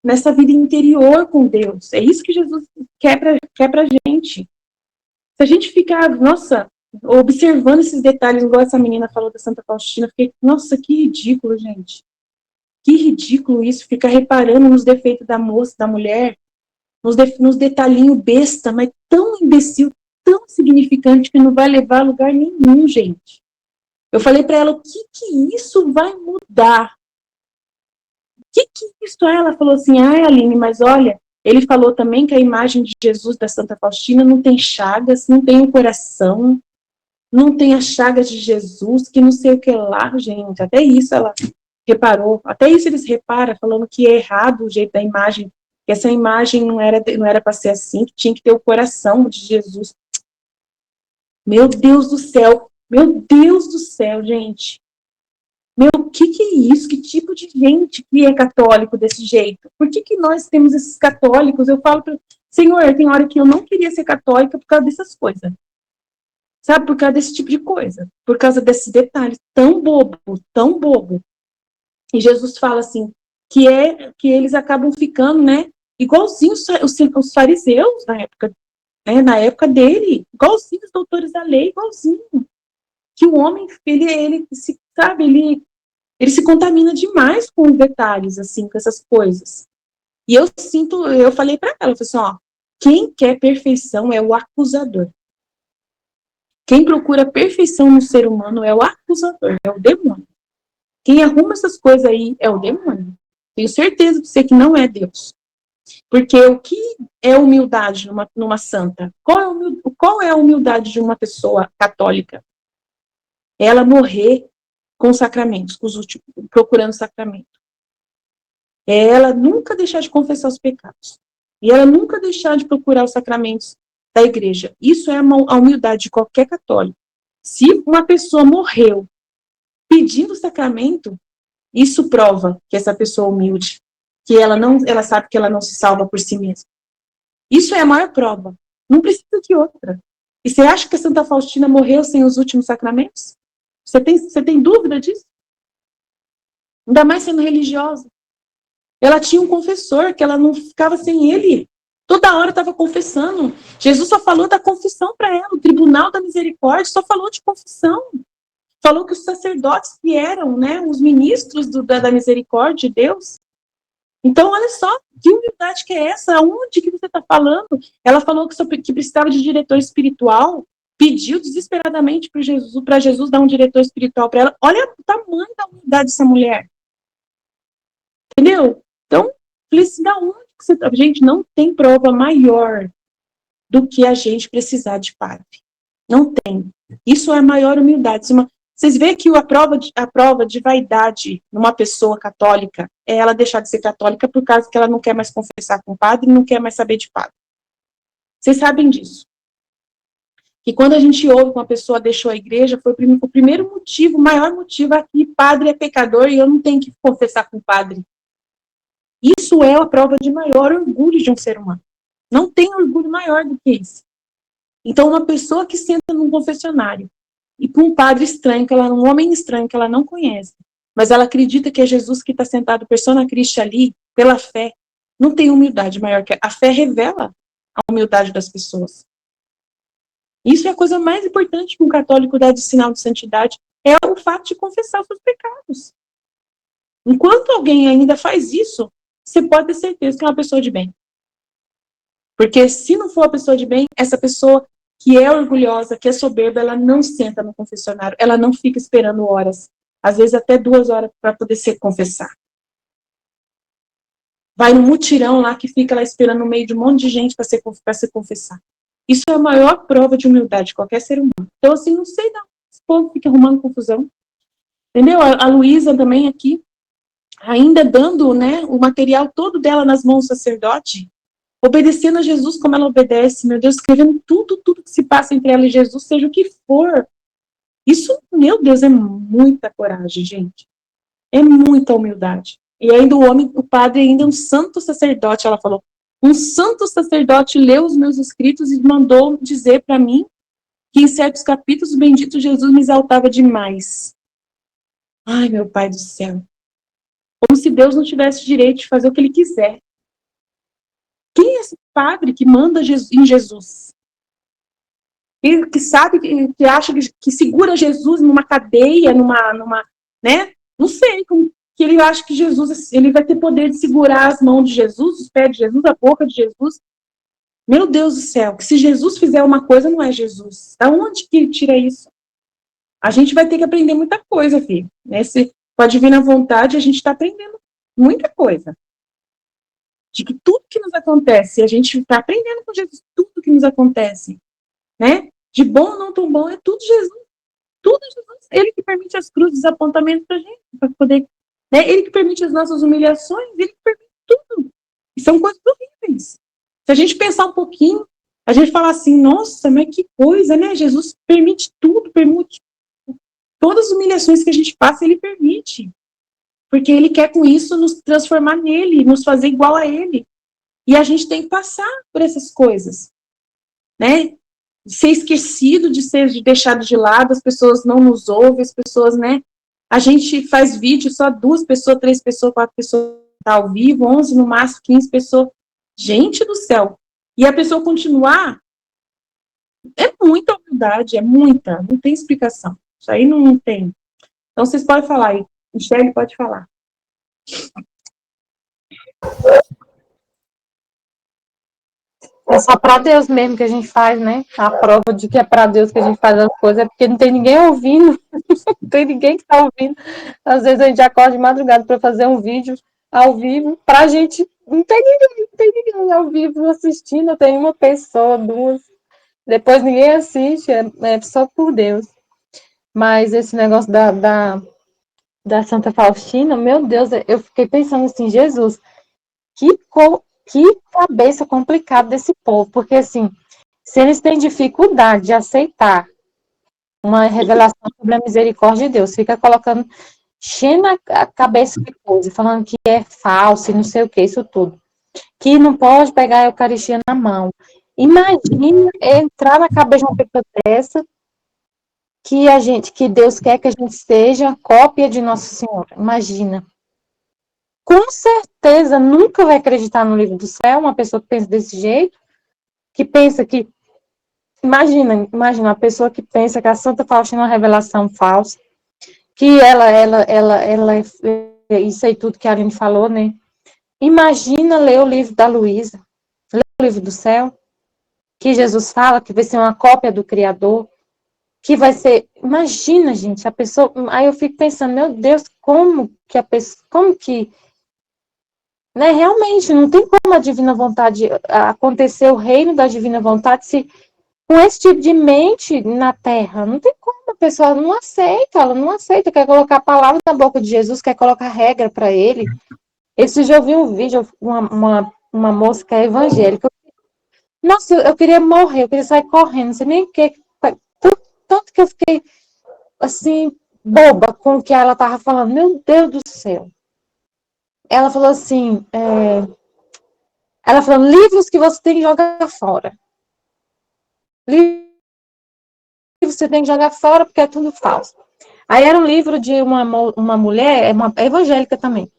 nessa vida interior com Deus. É isso que Jesus quer pra gente. Se a gente ficar, nossa, observando esses detalhes, igual essa menina falou da Santa Faustina, fiquei, nossa, que ridículo, gente. Que ridículo isso, ficar reparando nos defeitos da moça, da mulher, nos detalhinhos besta, mas tão imbecil, tão significante, que não vai levar a lugar nenhum, gente. Eu falei para ela: o que isso vai mudar? O que isso é? Ela falou assim: Aline, mas olha, ele falou também que a imagem de Jesus da Santa Faustina não tem chagas, não tem o coração, não tem as chagas de Jesus, que não sei o que lá, gente. Até isso ela reparou, até isso eles reparam, falando que é errado o jeito da imagem, que essa imagem não era para ser assim, que tinha que ter o coração de Jesus. Meu Deus do céu, gente. Meu, o que é isso? Que tipo de gente que é católico desse jeito? Por que nós temos esses católicos? Eu falo para Senhor, tem hora que eu não queria ser católica por causa dessas coisas. Sabe? Por causa desse tipo de coisa. Por causa desses detalhes tão bobo, tão bobo. E Jesus fala assim, que eles acabam ficando, né? Igualzinho os fariseus na época, né? Na época dele. Igualzinho os doutores da lei, igualzinho. Que o homem, ele se, sabe, ele se contamina demais com os detalhes, assim, com essas coisas. E eu falei para ela, eu falei assim, ó, quem quer perfeição é o acusador. Quem procura perfeição no ser humano é o acusador, é o demônio. Quem arruma essas coisas aí é o demônio. Tenho certeza de você que não é Deus. Porque o que é humildade numa santa? Qual é a humildade de uma pessoa católica? Ela morrer com os sacramentos, procurando sacramento. É ela nunca deixar de confessar os pecados. E ela nunca deixar de procurar os sacramentos da igreja. Isso é a humildade de qualquer católico. Se uma pessoa morreu pedindo sacramento, isso prova que essa pessoa é humilde, que ela sabe que ela não se salva por si mesma. Isso é a maior prova. Não precisa de outra. E você acha que a Santa Faustina morreu sem os últimos sacramentos? Você tem dúvida disso? Ainda mais sendo religiosa. Ela tinha um confessor, que ela não ficava sem ele. Toda hora estava confessando. Jesus só falou da confissão para ela. O Tribunal da Misericórdia só falou de confissão. Falou que os sacerdotes que eram, né, os ministros da misericórdia de Deus. Então, olha só, que humildade que é essa? Aonde que você está falando? Ela falou que precisava de diretor espiritual, pediu desesperadamente para Jesus dar um diretor espiritual para ela. Olha o tamanho da humildade dessa mulher. Entendeu? Então, da onde que você está? Gente, não tem prova maior do que a gente precisar de padre. Não tem. Isso é a maior humildade. Vocês veem que a prova de vaidade numa pessoa católica é ela deixar de ser católica por causa que ela não quer mais confessar com o padre e não quer mais saber de padre. Vocês sabem disso. Que quando a gente ouve que uma pessoa deixou a igreja, foi o primeiro motivo, o maior motivo é que padre é pecador e eu não tenho que confessar com o padre. Isso é a prova de maior orgulho de um ser humano. Não tem orgulho maior do que isso. Então, uma pessoa que senta num confessionário e com um padre estranho, um homem estranho que ela não conhece, mas ela acredita que é Jesus que está sentado persona Christi ali, pela fé, não tem humildade maior que a fé revela a humildade das pessoas. Isso é a coisa mais importante que um católico dá de sinal de santidade, é o fato de confessar os seus pecados. Enquanto alguém ainda faz isso, você pode ter certeza que é uma pessoa de bem. Porque se não for uma pessoa de bem, essa pessoa que é orgulhosa, que é soberba, ela não senta no confessionário, ela não fica esperando horas, às vezes até 2 horas para poder se confessar. Vai no mutirão lá, que fica lá esperando no meio de um monte de gente para se confessar. Isso é a maior prova de humildade de qualquer ser humano. Então, assim, não sei não, esse povo fica arrumando confusão. Entendeu? A Luísa também aqui, ainda dando, né, o material todo dela nas mãos do sacerdote, obedecendo a Jesus como ela obedece, meu Deus, escrevendo tudo que se passa entre ela e Jesus, seja o que for. Isso, meu Deus, é muita coragem, gente. É muita humildade. E ainda o padre ainda é um santo sacerdote, ela falou. Um santo sacerdote leu os meus escritos e mandou dizer para mim que em certos capítulos o bendito Jesus me exaltava demais. Ai, meu Pai do céu. Como se Deus não tivesse direito de fazer o que ele quiser. Quem é esse padre que manda em Jesus? Ele que sabe, que acha que segura Jesus numa cadeia, né? Não sei, como que ele acha que Jesus, ele vai ter poder de segurar as mãos de Jesus, os pés de Jesus, a boca de Jesus. Meu Deus do céu, que se Jesus fizer uma coisa, não é Jesus. Da onde que ele tira isso? A gente vai ter que aprender muita coisa, filho. Né? Com a divina vontade, a gente está aprendendo muita coisa. De que tudo que nos acontece, a gente está aprendendo com Jesus, tudo que nos acontece, né? De bom ou não tão bom, é tudo Jesus. Tudo Jesus. Ele que permite as cruzes, os apontamentos para a gente, para poder, né? Ele que permite as nossas humilhações, ele que permite tudo. E são coisas horríveis. Se a gente pensar um pouquinho, a gente fala assim, nossa, mas que coisa, né? Jesus permite tudo, permite todas as humilhações que a gente passa, ele permite. Porque ele quer com isso nos transformar nele, nos fazer igual a ele. E a gente tem que passar por essas coisas, né? Ser esquecido, de ser deixado de lado, as pessoas não nos ouvem, as pessoas, né? A gente faz vídeo, só 2 pessoas, 3 pessoas, 4 pessoas tá ao vivo, 11 no máximo, 15 pessoas. Gente do céu. E a pessoa continuar, é muita humildade, é muita, não tem explicação. Isso aí não tem. Então, vocês podem falar aí. Michele pode falar. É só para Deus mesmo que a gente faz, né? A prova de que é para Deus que a gente faz as coisas é porque não tem ninguém ouvindo, não tem ninguém que está ouvindo. Às vezes a gente acorda de madrugada para fazer um vídeo ao vivo, para a gente não tem ninguém ao vivo assistindo, tem uma pessoa, duas, depois ninguém assiste, é só por Deus. Mas esse negócio da Santa Faustina, meu Deus, eu fiquei pensando assim, Jesus, que, que cabeça complicada desse povo, porque assim, se eles têm dificuldade de aceitar uma revelação sobre a misericórdia de Deus, fica colocando, enchendo a cabeça de coisa, falando que é falso e não sei o que, isso tudo. Que não pode pegar a Eucaristia na mão. Imagina entrar na cabeça de uma pessoa dessa, que Deus quer que a gente seja cópia de Nossa Senhora. Imagina. Com certeza nunca vai acreditar no livro do céu, uma pessoa que pensa desse jeito, que pensa que imagina uma pessoa que pensa que a Santa Faustina é uma revelação falsa, que ela isso aí tudo que a Aline falou, né? Imagina ler o livro da Luísa, ler o livro do céu, que Jesus fala que vai ser uma cópia do Criador, que vai ser, imagina, gente, a pessoa, aí eu fico pensando, meu Deus, como que, né, realmente, não tem como a divina vontade, acontecer o reino da divina vontade se com esse tipo de mente na Terra, não tem como, a pessoa não aceita, ela não aceita, quer colocar a palavra na boca de Jesus, quer colocar regra para ele. Esse dia eu vi um vídeo, uma moça que é evangélica, nossa, eu queria morrer, eu queria sair correndo, não sei nem o que, tanto que eu fiquei, assim, boba com o que ela estava falando, meu Deus do céu. Ela falou assim, ela falou, livros que você tem que jogar fora. Livros que você tem que jogar fora porque é tudo falso. Aí era um livro de uma mulher, uma evangélica também.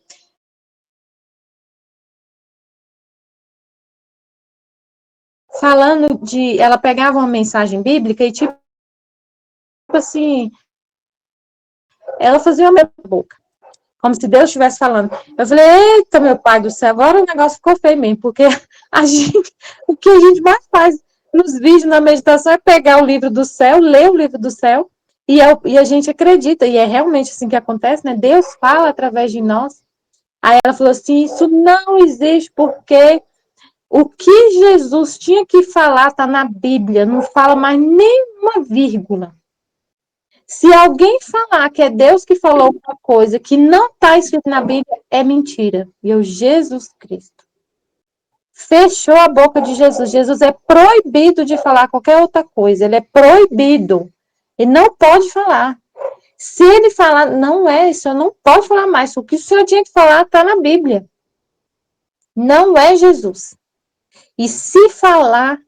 Falando de. Ela pegava uma mensagem bíblica e, tipo assim, ela fazia uma boca. Como se Deus estivesse falando. Eu falei, eita, meu pai do céu, agora o negócio ficou feio mesmo, porque o que a gente mais faz nos vídeos, na meditação, é pegar o livro do céu, ler o livro do céu, e a gente acredita, e é realmente assim que acontece, né? Deus fala através de nós. Aí ela falou assim, isso não existe, porque o que Jesus tinha que falar está na Bíblia, não fala mais nenhuma vírgula. Se alguém falar que é Deus que falou uma coisa que não está escrito na Bíblia, é mentira. E eu, Jesus Cristo. Fechou a boca de Jesus. Jesus é proibido de falar qualquer outra coisa. Ele é proibido. Ele não pode falar. Se ele falar, não é, o senhor não pode falar mais. O que o senhor tinha que falar está na Bíblia. Não é Jesus. E se falar,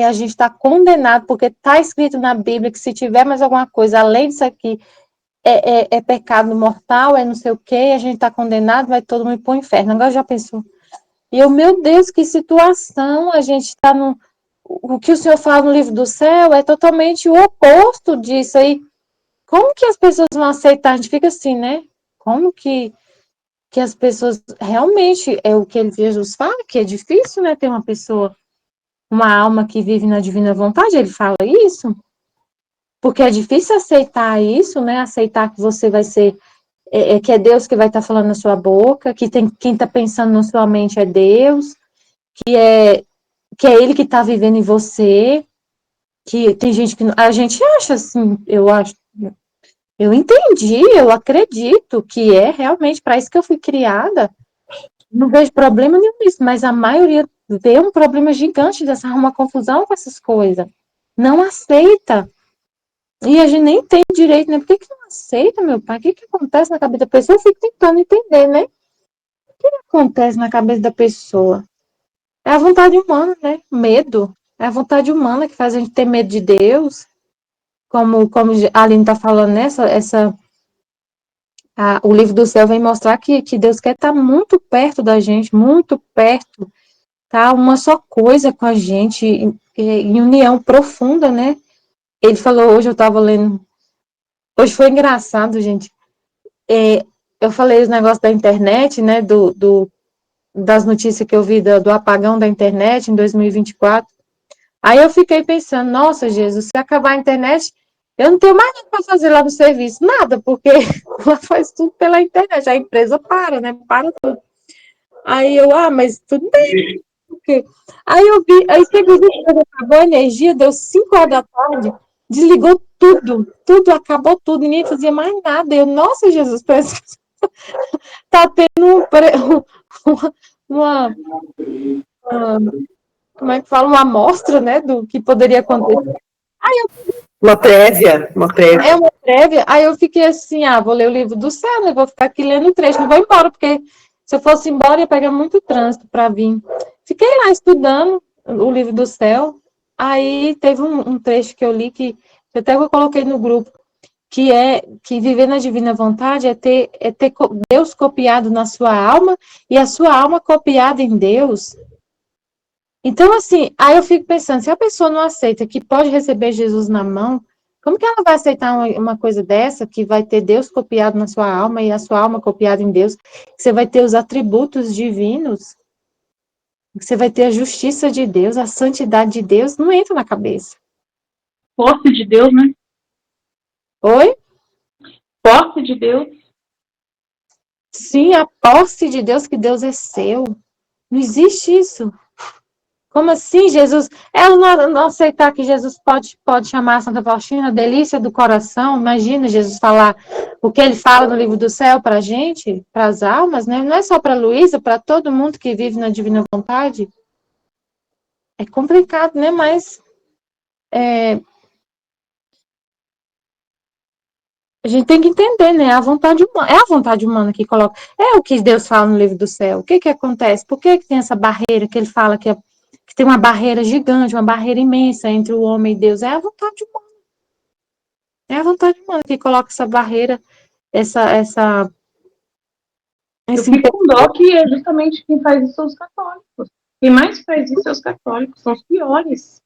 a gente está condenado, porque está escrito na Bíblia que se tiver mais alguma coisa além disso aqui, é pecado mortal, é não sei o quê, a gente está condenado, vai todo mundo para o inferno. Agora já pensou? E eu, meu Deus, que situação, a gente está no. O que o senhor fala no livro do céu é totalmente o oposto disso aí. Como que as pessoas vão aceitar? A gente fica assim, né? Como que as pessoas realmente é o que Jesus fala, que é difícil, né? Ter uma pessoa, uma alma que vive na divina vontade, ele fala isso, porque é difícil aceitar isso, né? Aceitar que você vai ser, que é Deus que vai estar falando na sua boca, que tem quem está pensando na sua mente é Deus, que é, que é Ele que está vivendo em você, que tem gente que a gente acha assim, eu acho, eu entendi, eu acredito que é realmente para isso que eu fui criada. Não vejo problema nenhum nisso, mas a maioria vê um problema gigante dessa, uma confusão com essas coisas. Não aceita. E a gente nem tem direito, né? Por que não aceita, meu pai? O que acontece na cabeça da pessoa? Eu fico tentando entender, né? O que acontece na cabeça da pessoa? É a vontade humana, né? Medo. É a vontade humana que faz a gente ter medo de Deus. Como a Aline está falando, né? O livro do céu vem mostrar que Deus quer estar muito perto da gente, muito perto, tá? Uma só coisa com a gente, em união profunda, né? Ele falou hoje, eu estava lendo. Hoje foi engraçado, gente. Eu falei os negócios da internet, né? das notícias que eu vi do apagão da internet em 2024. Aí eu fiquei pensando, nossa, Jesus, se acabar a internet, eu não tenho mais nada para fazer lá no serviço, nada, porque lá faz tudo pela internet, a empresa para, né? Para tudo. Aí eu, mas tudo bem. Porque... Aí eu vi, aí chegou, acabou a energia, deu 5 horas da tarde, desligou tudo, acabou tudo, ninguém fazia mais nada. Eu, nossa, Jesus, parece que tá tendo uma, uma, como é que fala, uma amostra, né, do que poderia acontecer. Uma prévia, uma prévia. É uma prévia. Aí eu fiquei assim, vou ler o livro do céu, né? Vou ficar aqui lendo o trecho, não vou embora, porque se eu fosse embora ia pegar muito trânsito para vir. Fiquei lá estudando o livro do céu. Aí teve um trecho que eu li que até eu coloquei no grupo, que é que viver na divina vontade é ter Deus copiado na sua alma e a sua alma copiada em Deus. Então, assim, aí eu fico pensando, se a pessoa não aceita que pode receber Jesus na mão, como que ela vai aceitar uma coisa dessa, que vai ter Deus copiado na sua alma e a sua alma copiada em Deus, que você vai ter os atributos divinos, que você vai ter a justiça de Deus, a santidade de Deus, não entra na cabeça. Posse de Deus, né? Oi? Posse de Deus. Sim, a posse de Deus, que Deus é seu. Não existe isso. Como assim, Jesus? Ela não aceitar que Jesus pode chamar a Santa Faustina delícia do coração. Imagina Jesus falar o que ele fala no livro do céu para a gente, para as almas, né? Não é só para a Luísa, para todo mundo que vive na divina vontade. É complicado, né? Mas a gente tem que entender, né? A vontade humana, é a vontade humana que coloca. É o que Deus fala no livro do céu. O que acontece? Por que tem essa barreira que ele fala que tem uma barreira gigante, uma barreira imensa entre o homem e Deus? É a vontade humana. É a vontade humana que coloca essa barreira, Eu fico com dó que é justamente quem faz isso são os católicos. Quem mais faz isso são os católicos, são os piores.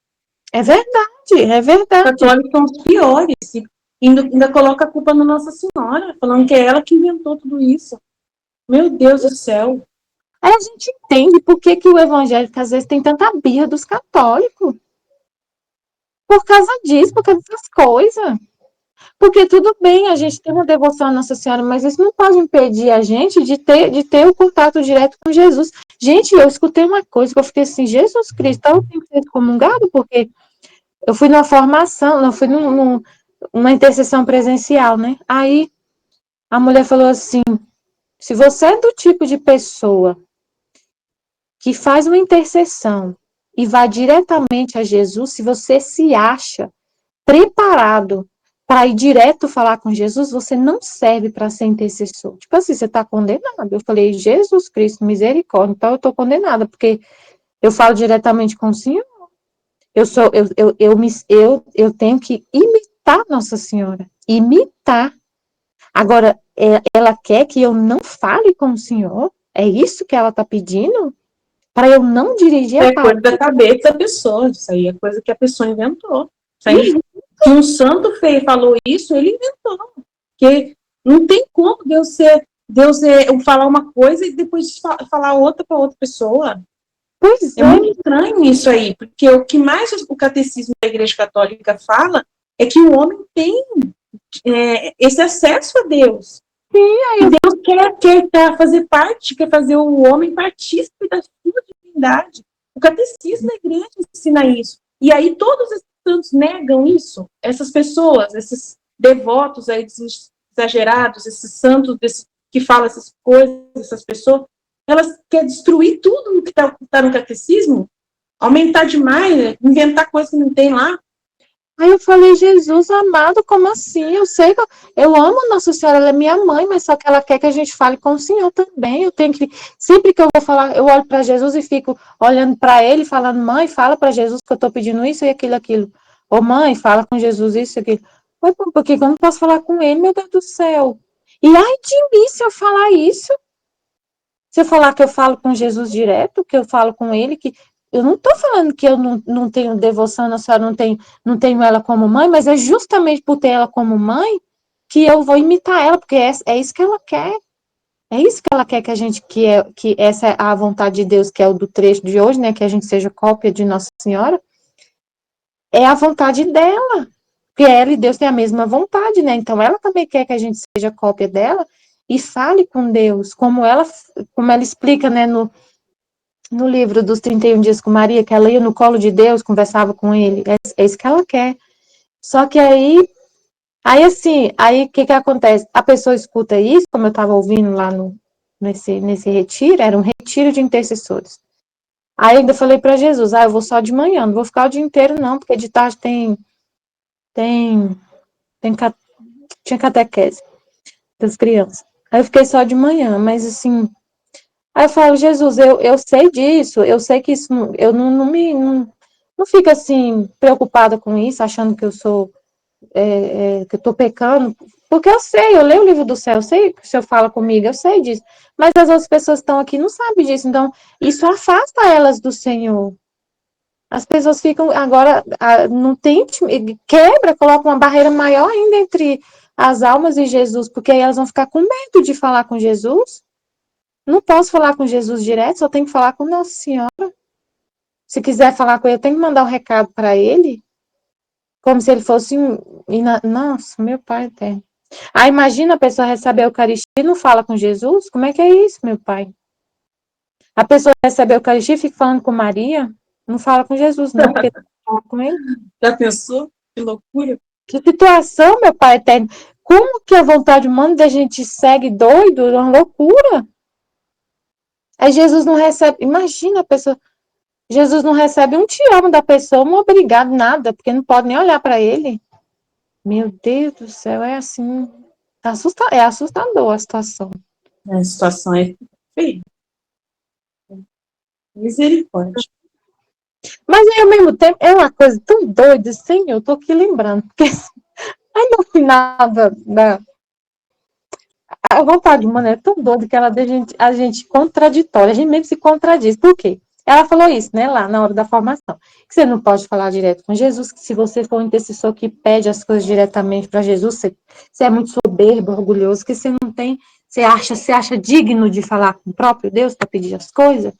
É verdade, é verdade. Os católicos são os piores. E ainda coloca a culpa na Nossa Senhora, falando que é ela que inventou tudo isso. Meu Deus do céu. Aí a gente entende por que o evangélico às vezes tem tanta birra dos católicos. Por causa disso, por causa dessas coisas. Porque tudo bem, a gente tem uma devoção à Nossa Senhora, mas isso não pode impedir a gente de ter o contato direto com Jesus. Gente, eu escutei uma coisa que eu fiquei assim, Jesus Cristo, eu tenho que ser excomungado, porque eu fui numa formação, eu fui numa intercessão presencial, né? Aí a mulher falou assim, se você é do tipo de pessoa que faz uma intercessão e vai diretamente a Jesus, se você se acha preparado para ir direto falar com Jesus, você não serve para ser intercessor. Tipo assim, você está condenado. Eu falei, Jesus Cristo, misericórdia, então eu estou condenada, porque eu falo diretamente com o Senhor. Eu tenho que imitar Nossa Senhora. Imitar. Agora, ela quer que eu não fale com o Senhor? É isso que ela está pedindo? Para eu não dirigir a palavra. É coisa da cabeça da pessoa. Isso aí é coisa que a pessoa inventou. Isso aí, se um santo falou isso, ele inventou. Porque não tem como Deus falar uma coisa e depois falar outra para outra pessoa. Pois é muito estranho isso aí, porque o que mais o catecismo da Igreja Católica fala é que o homem tem esse acesso a Deus. Sim, e Deus quer fazer parte, quer fazer o homem partícipe da sua divindade. O catecismo da Igreja ensina isso. E aí todos esses santos negam isso. Essas pessoas, esses devotos aí exagerados, esses santos que falam essas coisas, essas pessoas, elas querem destruir tudo o que está no catecismo, aumentar demais, né? Inventar coisas que não tem lá. Aí eu falei, Jesus amado, como assim? Eu sei que eu amo Nossa Senhora, ela é minha mãe, mas só que ela quer que a gente fale com o Senhor também. Eu tenho que, sempre que eu vou falar, eu olho para Jesus e fico olhando para ele, falando, mãe, fala para Jesus que eu estou pedindo isso e aquilo. Ô mãe, fala com Jesus isso e aquilo. Mas por que eu não posso falar com ele, meu Deus do céu? E ai de mim se eu falar isso. Se eu falar que eu falo com Jesus direto, que eu falo com ele, que eu não estou falando que eu não tenho devoção na senhora, não tenho ela como mãe, mas é justamente por ter ela como mãe que eu vou imitar ela, porque é isso que ela quer. É isso que ela quer que a gente, que essa é a vontade de Deus, que é o do trecho de hoje, né? Que a gente seja cópia de Nossa Senhora. É a vontade dela. Porque ela e Deus têm a mesma vontade, né? Então ela também quer que a gente seja cópia dela e fale com Deus, como ela explica, né, no livro dos 31 dias com Maria, que ela ia no colo de Deus, conversava com ele. É isso que ela quer. Só que aí assim, aí o que acontece? A pessoa escuta isso, como eu estava ouvindo lá nesse retiro, era um retiro de intercessores. Aí eu ainda falei para Jesus, eu vou só de manhã, não vou ficar o dia inteiro não, porque de tarde tinha catequese das crianças. Aí eu fiquei só de manhã, mas assim, aí eu falo, Jesus, eu sei disso, eu sei que isso, eu não fico assim, preocupada com isso, achando que eu sou que eu estou pecando, porque eu leio o livro do céu, eu sei que o Senhor fala comigo, eu sei disso, mas as outras pessoas que estão aqui não sabem disso, então isso afasta elas do Senhor. As pessoas ficam agora, não tem, quebra, coloca uma barreira maior ainda entre as almas e Jesus, porque aí elas vão ficar com medo de falar com Jesus. Não posso falar com Jesus direto, só tenho que falar com Nossa Senhora. Se quiser falar com ele, eu tenho que mandar um recado para ele. Como se ele fosse Nossa, meu pai eterno. Imagina a pessoa receber a Eucaristia e não fala com Jesus? Como é que é isso, meu pai? A pessoa recebe a Eucaristia e fica falando com Maria? Não fala com Jesus, não, porque não fala com ele. Já pensou? Que loucura. Que situação, meu pai eterno. Como que a vontade humana da gente segue doido? É uma loucura. Aí Jesus não recebe. Imagina a pessoa. Jesus não recebe um te amo da pessoa, um obrigado, nada, porque não pode nem olhar para ele. Meu Deus do céu, é assim, é assustador a situação. A situação é feia. Misericórdia. Mas aí, ao mesmo tempo, é uma coisa tão doida, assim, eu tô aqui lembrando, porque aí no final a vontade humana é tão doida que ela deixa a gente contraditória, a gente mesmo se contradiz. Por quê? Ela falou isso, né, lá na hora da formação, que você não pode falar direto com Jesus, que se você for um intercessor que pede as coisas diretamente para Jesus, você é muito soberbo, orgulhoso, que você não tem, você acha digno de falar com o próprio Deus para pedir as coisas?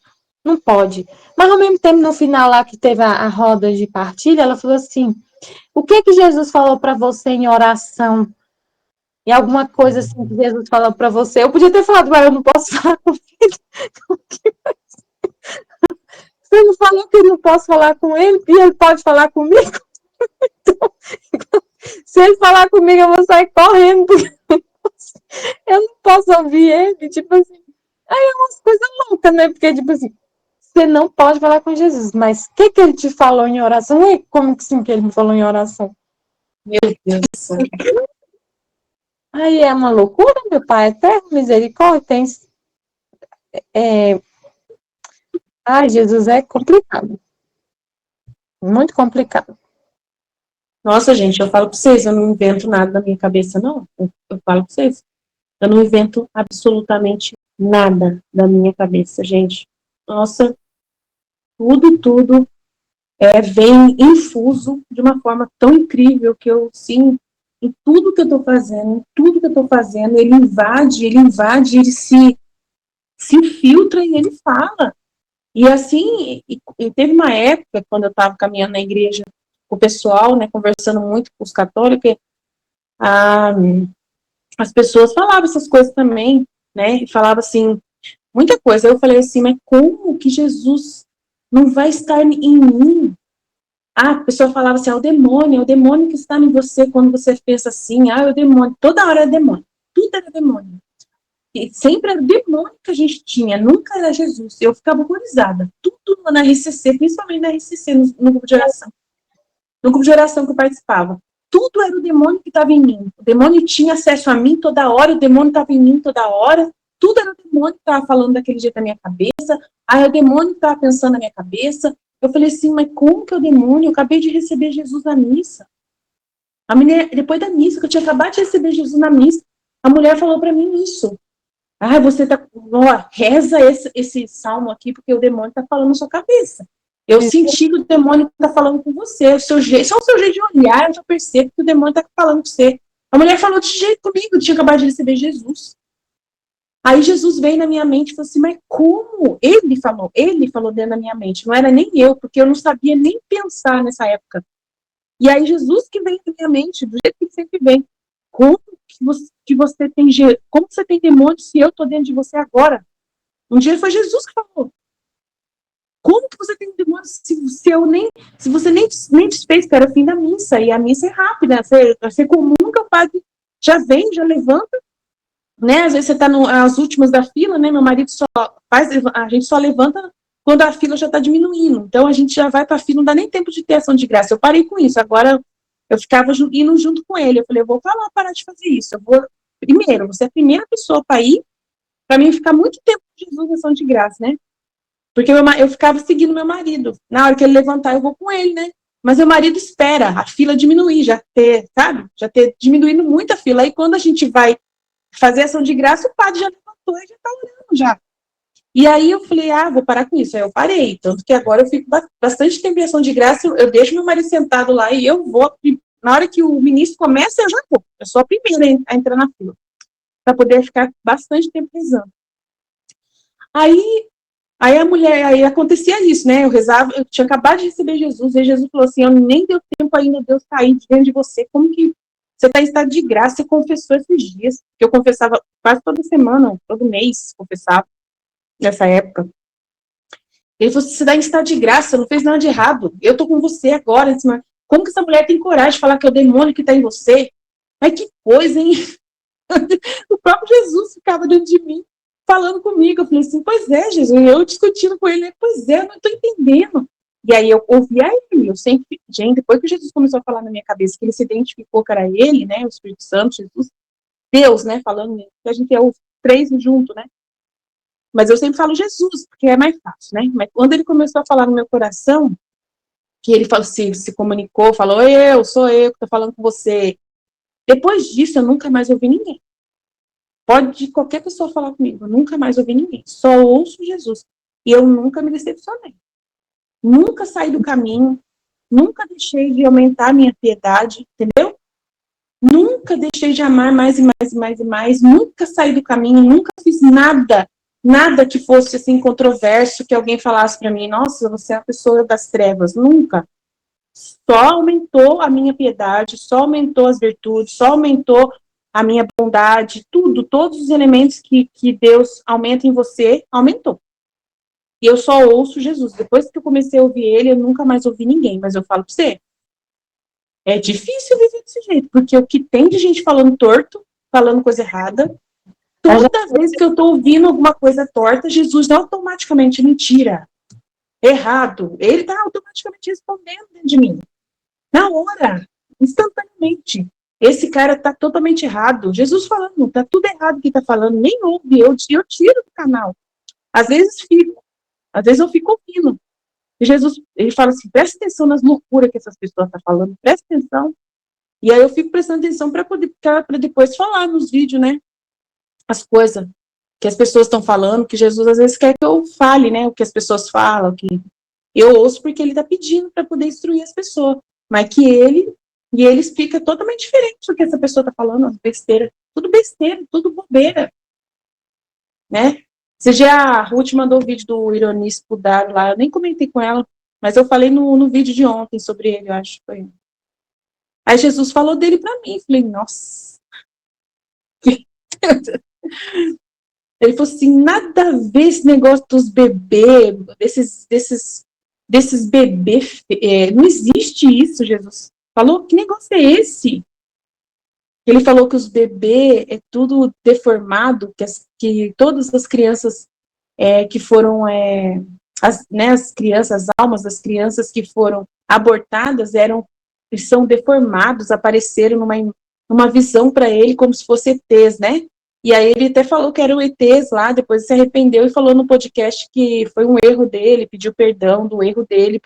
Não pode. Mas, ao mesmo tempo, no final lá que teve a roda de partilha, ela falou assim, o que Jesus falou para você em oração? E alguma coisa assim que Jesus falou para você. Eu podia ter falado, mas eu não posso falar com ele. Você não falou que eu não posso falar com ele e ele pode falar comigo? Então, se ele falar comigo, eu vou sair correndo, porque eu não posso ouvir ele. Tipo assim, aí é umas coisas loucas, né? Porque, tipo assim, você não pode falar com Jesus, mas o que ele te falou em oração? E como que sim que ele me falou em oração? Meu Deus do céu. Aí é uma loucura, meu pai, eterno, misericórdia, tem... Jesus, é complicado. Muito complicado. Nossa, gente, eu falo para vocês, eu não invento nada na minha cabeça, não. Eu falo para vocês, eu não invento absolutamente nada da minha cabeça, gente. Nossa, tudo vem infuso de uma forma tão incrível que eu, sim, em tudo que eu estou fazendo, ele invade, ele se infiltra e ele fala. E assim, e teve uma época, quando eu estava caminhando na igreja com o pessoal, né, conversando muito com os católicos, as pessoas falavam essas coisas também, né, e falavam assim, muita coisa. Eu falei assim, mas como que Jesus não vai estar em mim? A pessoa falava assim, é o demônio que está em você quando você pensa assim, é o demônio, toda hora é demônio, tudo era demônio. E sempre era o demônio que a gente tinha, nunca era Jesus. Eu ficava horrorizada. Tudo na RCC, principalmente na RCC, no grupo de oração. No grupo de oração que eu participava. Tudo era o demônio que estava em mim. O demônio tinha acesso a mim toda hora, o demônio estava em mim toda hora. Tudo era o demônio que estava falando daquele jeito na minha cabeça. Aí o demônio que estava pensando na minha cabeça. Eu falei assim, mas como que é o demônio? Eu acabei de receber Jesus na missa. A mulher, depois da missa, que eu tinha acabado de receber Jesus na missa, a mulher falou para mim isso. Você tá. Reza esse salmo aqui, porque o demônio tá falando na sua cabeça. Eu senti que o demônio tá falando com você. O seu jeito, só o seu jeito de olhar, eu já percebo que o demônio tá falando com você. A mulher falou desse jeito comigo, eu tinha acabado de receber Jesus. Aí Jesus veio na minha mente e falou assim, mas como? Ele falou dentro da minha mente, não era nem eu, porque eu não sabia nem pensar nessa época. E aí Jesus que veio na minha mente, do jeito que sempre vem, como que você tem, como que você tem demônio se eu tô dentro de você agora? Um dia foi Jesus que falou. Como que você tem demônio se você nem desfez, que era o fim da missa, e a missa é rápida, você comunga, o padre já vem, já levanta, né? Às vezes você está nas últimas da fila, né? Meu marido a gente só levanta quando a fila já está diminuindo. Então a gente já vai para a fila, não dá nem tempo de ter ação de graça. Eu parei com isso. Agora eu ficava indo junto com ele. Eu falei, eu vou parar de fazer isso. Primeiro, você é a primeira pessoa para ir, para mim ficar muito tempo com Jesus em ação de graça, né? Porque eu ficava seguindo meu marido. Na hora que ele levantar, eu vou com ele, né? Mas meu marido espera a fila diminuir, já ter diminuindo muito a fila. Aí quando a gente vai fazer ação de graça, o padre já levantou e já tá orando já. E aí eu falei, vou parar com isso. Aí eu parei, tanto que agora eu fico bastante tempo em ação de graça, eu deixo meu marido sentado lá e eu vou, na hora que o ministro começa, eu já vou. Eu sou a primeira a entrar na fila, para poder ficar bastante tempo rezando. Aí acontecia isso, né? Eu rezava, eu tinha acabado de receber Jesus, e Jesus falou assim, nem deu tempo ainda de eu sair diante de você, como que você está em estado de graça, você confessou esses dias, que eu confessava quase toda semana, todo mês, confessava, nessa época. Ele falou, você está em estado de graça, não fez nada de errado, eu tô com você agora, como que essa mulher tem coragem de falar que é o demônio que está em você? Mas que coisa, hein? O próprio Jesus ficava dentro de mim, falando comigo. Eu falei assim, pois é, Jesus. Eu discutindo com ele, pois é, eu não estou entendendo. E aí eu ouvia ele, eu sempre, gente, depois que Jesus começou a falar na minha cabeça que ele se identificou que era ele, né, o Espírito Santo, Jesus, Deus, né, falando, que a gente é os três junto, né, mas eu sempre falo Jesus, porque é mais fácil, né, mas quando ele começou a falar no meu coração, que ele falou, se comunicou, falou, sou eu que estou falando com você, depois disso eu nunca mais ouvi ninguém. Pode qualquer pessoa falar comigo, eu nunca mais ouvi ninguém, só ouço Jesus. E eu nunca me decepcionei. Nunca saí do caminho, nunca deixei de aumentar a minha piedade, entendeu? Nunca deixei de amar mais e mais e mais e mais, nunca saí do caminho, nunca fiz nada que fosse assim controverso, que alguém falasse para mim, nossa, você é a pessoa das trevas, nunca. Só aumentou a minha piedade, só aumentou as virtudes, só aumentou a minha bondade, todos os elementos que Deus aumenta em você, aumentou. E eu só ouço Jesus. Depois que eu comecei a ouvir ele, eu nunca mais ouvi ninguém. Mas eu falo pra você, é difícil viver desse jeito, porque o que tem de gente falando torto, falando coisa errada, toda vez que eu tô ouvindo alguma coisa torta, Jesus automaticamente, mentira, errado, ele tá automaticamente respondendo dentro de mim. Na hora, instantaneamente. Esse cara tá totalmente errado. Jesus falando, tá tudo errado que tá falando, nem ouve, eu tiro do canal. Às vezes eu fico ouvindo. E Jesus, ele fala assim, presta atenção nas loucuras que essas pessoas estão falando, presta atenção. E aí eu fico prestando atenção para depois falar nos vídeos, né? As coisas que as pessoas estão falando, que Jesus às vezes quer que eu fale, né? O que as pessoas falam, que eu ouço porque ele tá pedindo para poder instruir as pessoas. Mas que ele explica totalmente diferente do que essa pessoa tá falando, as besteiras. Tudo besteira, tudo bobeira. Né? A Ruth mandou o vídeo do Ironis pro Dário lá, eu nem comentei com ela, mas eu falei no vídeo de ontem sobre ele, eu acho. Foi. Aí Jesus falou dele pra mim, falei, nossa. Ele falou assim, nada a ver esse negócio dos bebês, desses bebês, não existe isso, Jesus. Falou, que negócio é esse? Ele falou que os bebês é tudo deformado, que todas as crianças que foram, as crianças, as almas das crianças que foram abortadas são deformados, apareceram numa visão para ele como se fosse ETs, né? E aí ele até falou que eram ETs lá, depois se arrependeu e falou no podcast que foi um erro dele, pediu perdão do erro dele,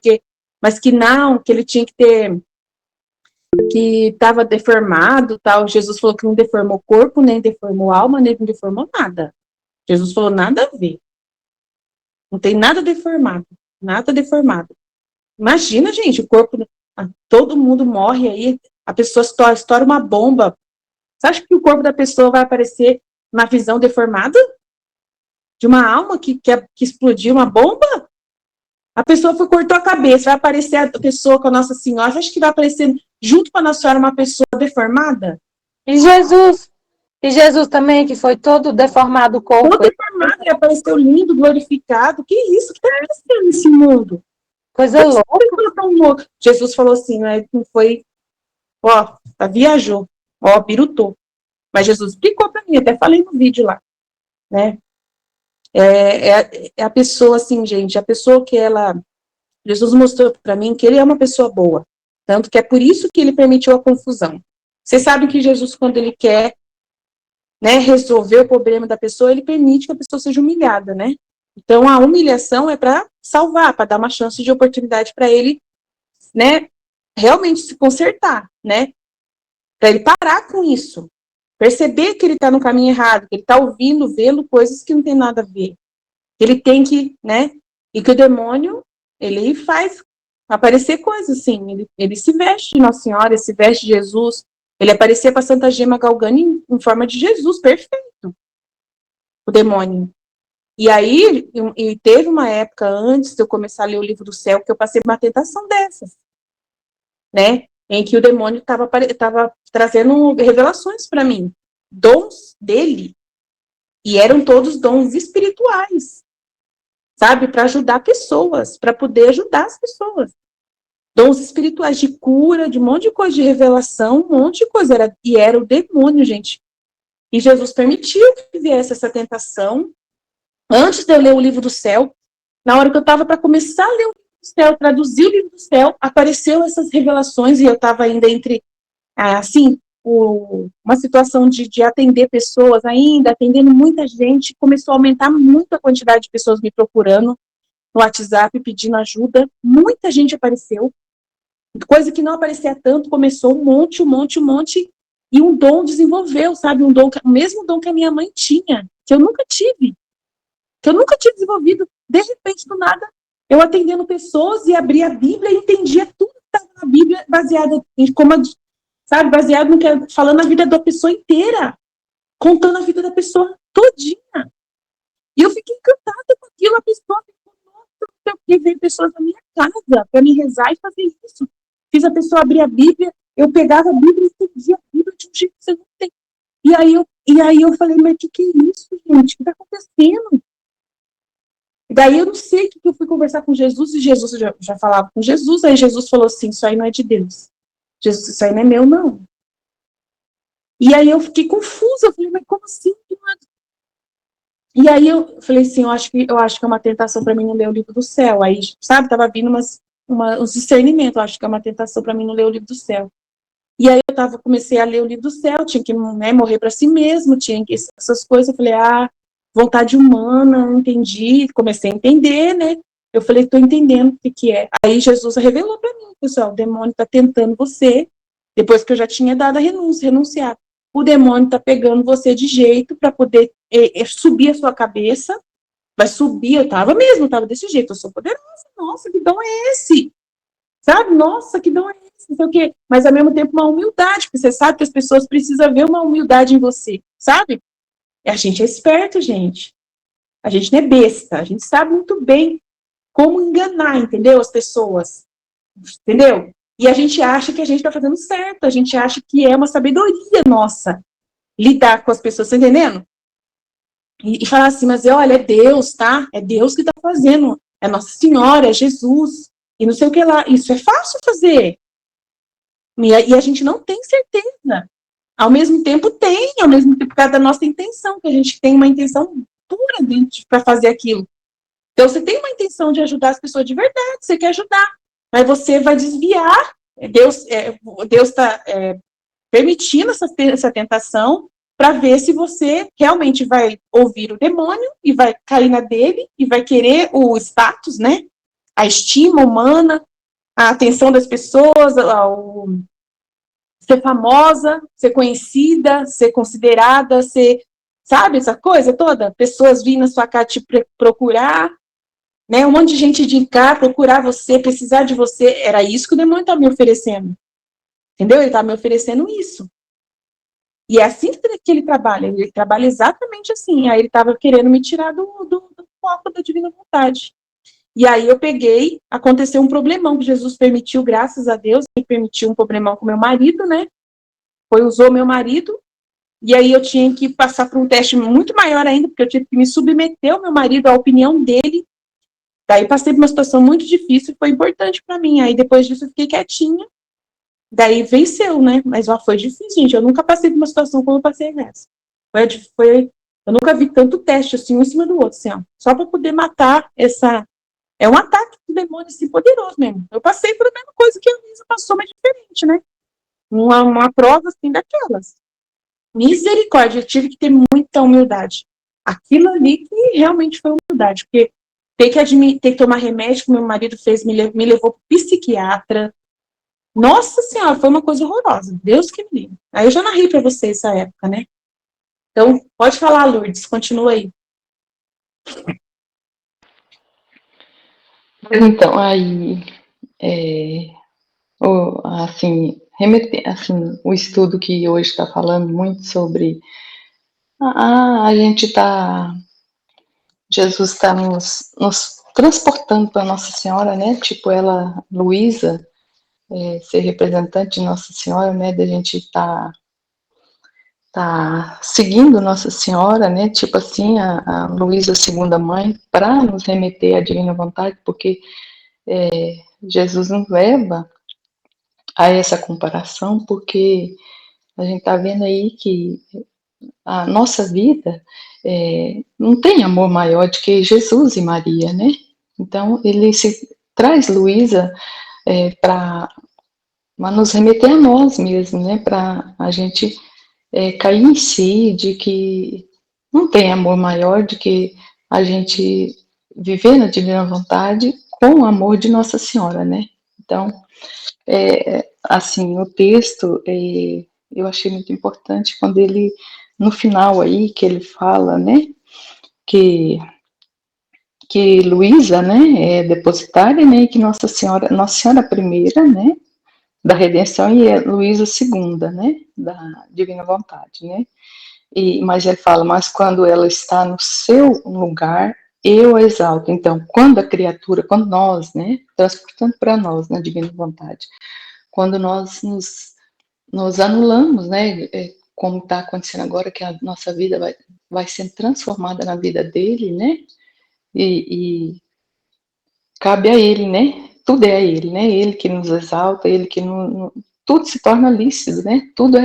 mas que não, que ele tinha que ter, que estava deformado, tal. Jesus falou que não deformou corpo, nem deformou alma, nem deformou nada. Jesus falou nada a ver. Não tem nada deformado, nada deformado. Imagina, gente, o corpo, todo mundo morre aí, a pessoa estoura uma bomba. Você acha que o corpo da pessoa vai aparecer na visão deformada? de uma alma que explodiu uma bomba? A pessoa cortou a cabeça, vai aparecer a pessoa com a Nossa Senhora, você acha que vai aparecer junto com a Nossa Senhora uma pessoa deformada? E Jesus também, que foi todo deformado o corpo. Todo deformado, ele apareceu lindo, glorificado. Que isso? O que está acontecendo nesse mundo? Coisa louca. Jesus falou assim, né? Não foi, viajou, birutou. Mas Jesus explicou para mim, até falei no vídeo lá, né? É a pessoa assim, gente, a pessoa que Jesus mostrou para mim que ele é uma pessoa boa, tanto que é por isso que ele permitiu a confusão. Vocês sabem que Jesus, quando ele quer, né, resolver o problema da pessoa, ele permite que a pessoa seja humilhada, né? Então a humilhação é para salvar, para dar uma chance de oportunidade para ele, né, realmente se consertar, né? Para ele parar com isso. Perceber que ele está no caminho errado, que ele está ouvindo, vendo coisas que não tem nada a ver. Ele tem que, né? E que o demônio, ele faz aparecer coisas assim. Ele se veste de Nossa Senhora, se veste de Jesus. Ele aparecia para Santa Gema Galgani em forma de Jesus, perfeito. O demônio. E aí, teve uma época antes de eu começar a ler o Livro do Céu, que eu passei uma tentação dessas, né? Em que o demônio estava trazendo revelações para mim, dons dele, e eram todos dons espirituais, sabe, para ajudar pessoas, para poder ajudar as pessoas, dons espirituais de cura, de um monte de coisa, de revelação, um monte de coisa, era o demônio, gente, e Jesus permitiu que viesse essa tentação, antes de eu ler o Livro do Céu, na hora que eu estava para começar a ler o Livro do Céu, traduzir o Livro do Céu, apareceu essas revelações, e eu estava ainda entre, assim, uma situação de atender pessoas ainda, atendendo muita gente, começou a aumentar muito a quantidade de pessoas me procurando no WhatsApp, pedindo ajuda, muita gente apareceu, coisa que não aparecia tanto, começou um monte, e um dom desenvolveu, sabe, o mesmo dom que a minha mãe tinha, que eu nunca tive desenvolvido, de repente, do nada, eu atendendo pessoas e abria a Bíblia e entendia tudo que estava na Bíblia, baseado em como, sabe, baseado no que, falando a vida da pessoa inteira, contando a vida da pessoa todinha. E eu fiquei encantada com aquilo, a pessoa ficou, nossa, eu veio pessoas na minha casa para me rezar e fazer isso. Fiz a pessoa abrir a Bíblia, eu pegava a Bíblia e entendia a Bíblia de um jeito que você não tem. E aí eu falei, mas o que é isso, gente? O que está acontecendo? Daí eu não sei o que eu fui conversar com Jesus, e Jesus já falava com Jesus, aí Jesus falou assim, isso aí não é de Deus. Jesus, isso aí não é meu, não. E aí eu fiquei confusa, eu falei, mas como assim? E aí eu falei assim, eu acho que é uma tentação para mim não ler o Livro do Céu. Aí, sabe, tava vindo uns discernimentos, eu acho que é uma tentação para mim não ler o Livro do Céu. E aí eu comecei a ler o Livro do Céu, tinha que, né, morrer para si mesmo, tinha que essas coisas, eu falei, vontade humana, não entendi, comecei a entender, né? Eu falei, estou entendendo o que é. Aí Jesus revelou para mim, pessoal, o demônio está tentando você, depois que eu já tinha dado a renunciar. O demônio está pegando você de jeito para poder subir a sua cabeça, vai subir, eu estava desse jeito, eu sou poderosa, nossa, que dom é esse? Sabe, nossa, que dom é esse? Não sei o quê. Mas, ao mesmo tempo, uma humildade, porque você sabe que as pessoas precisam ver uma humildade em você, sabe? A gente é esperto, gente. A gente não é besta. A gente sabe muito bem como enganar, entendeu? As pessoas. Entendeu? E a gente acha que a gente está fazendo certo. A gente acha que é uma sabedoria nossa lidar com as pessoas, tá entendendo? E falar assim, mas olha, é Deus, tá? É Deus que está fazendo. É Nossa Senhora, é Jesus. E não sei o que lá. Isso é fácil fazer. E a gente não tem certeza. Ao mesmo tempo por causa da nossa intenção, que a gente tem uma intenção pura dentro para fazer aquilo. Então, você tem uma intenção de ajudar as pessoas de verdade, você quer ajudar, mas você vai desviar, Deus está permitindo essa tentação para ver se você realmente vai ouvir o demônio e vai cair na dele e vai querer o status, né? A estima humana, a atenção das pessoas, ser famosa, ser conhecida, ser considerada, sabe, essa coisa toda? Pessoas vindo na sua casa te procurar, né? Um monte de gente de cá, procurar você, precisar de você. Era isso que o demônio estava me oferecendo. Entendeu? Ele estava me oferecendo isso. E é assim que ele trabalha exatamente assim. Aí ele estava querendo me tirar do foco da divina vontade. E aí eu peguei, aconteceu um problemão que Jesus permitiu, graças a Deus, ele permitiu um problemão com meu marido, né? Usou meu marido, e aí eu tinha que passar por um teste muito maior ainda, porque eu tive que me submeter ao meu marido, à opinião dele. Daí passei por uma situação muito difícil, foi importante para mim. Aí depois disso eu fiquei quietinha, daí venceu, né? Mas ó, foi difícil, gente. Eu nunca passei por uma situação como eu passei nessa. Eu nunca vi tanto teste assim, um em cima do outro, assim, ó, só para poder matar essa. É um ataque do demônio assim, poderoso mesmo. Eu passei por a mesma coisa que a Lisa passou, mas diferente, né? Uma prova assim daquelas. Misericórdia, eu tive que ter muita humildade. Aquilo ali que realmente foi humildade, porque ter que tomar remédio que meu marido fez, me levou para psiquiatra. Nossa Senhora, foi uma coisa horrorosa. Deus que me livre. Aí eu já narrei para vocês essa época, né? Então, pode falar, Lourdes, continua aí. Então, aí, assim, assim, o estudo que hoje está falando muito sobre a gente está, Jesus está nos transportando para Nossa Senhora, né? Tipo, ela, Luísa, ser representante de Nossa Senhora, né? Da gente tá seguindo Nossa Senhora, né? Tipo assim, a Luísa, segunda mãe, para nos remeter à divina vontade, porque Jesus nos leva a essa comparação, porque a gente está vendo aí que a nossa vida não tem amor maior do que Jesus e Maria, né? Então, ele se traz Luísa para nos remeter a nós mesmos, né? Para a gente cair em si de que não tem amor maior do que a gente viver na divina vontade com o amor de Nossa Senhora, né? Então, assim, o texto, eu achei muito importante quando ele, no final aí, que ele fala, né, que Luísa, né, é depositária, né, e que Nossa Senhora primeira, né, da redenção, e é Luísa segunda, né, da divina vontade, né, mas ele fala, mas quando ela está no seu lugar, eu a exalto. Então, quando nós, né, transportando para nós, na divina vontade, quando nós nos anulamos, né, como está acontecendo agora, que a nossa vida vai sendo transformada na vida dele, né, e cabe a ele, né, tudo é a ele, né, ele que nos exalta, ele que tudo se torna lícito, né, tudo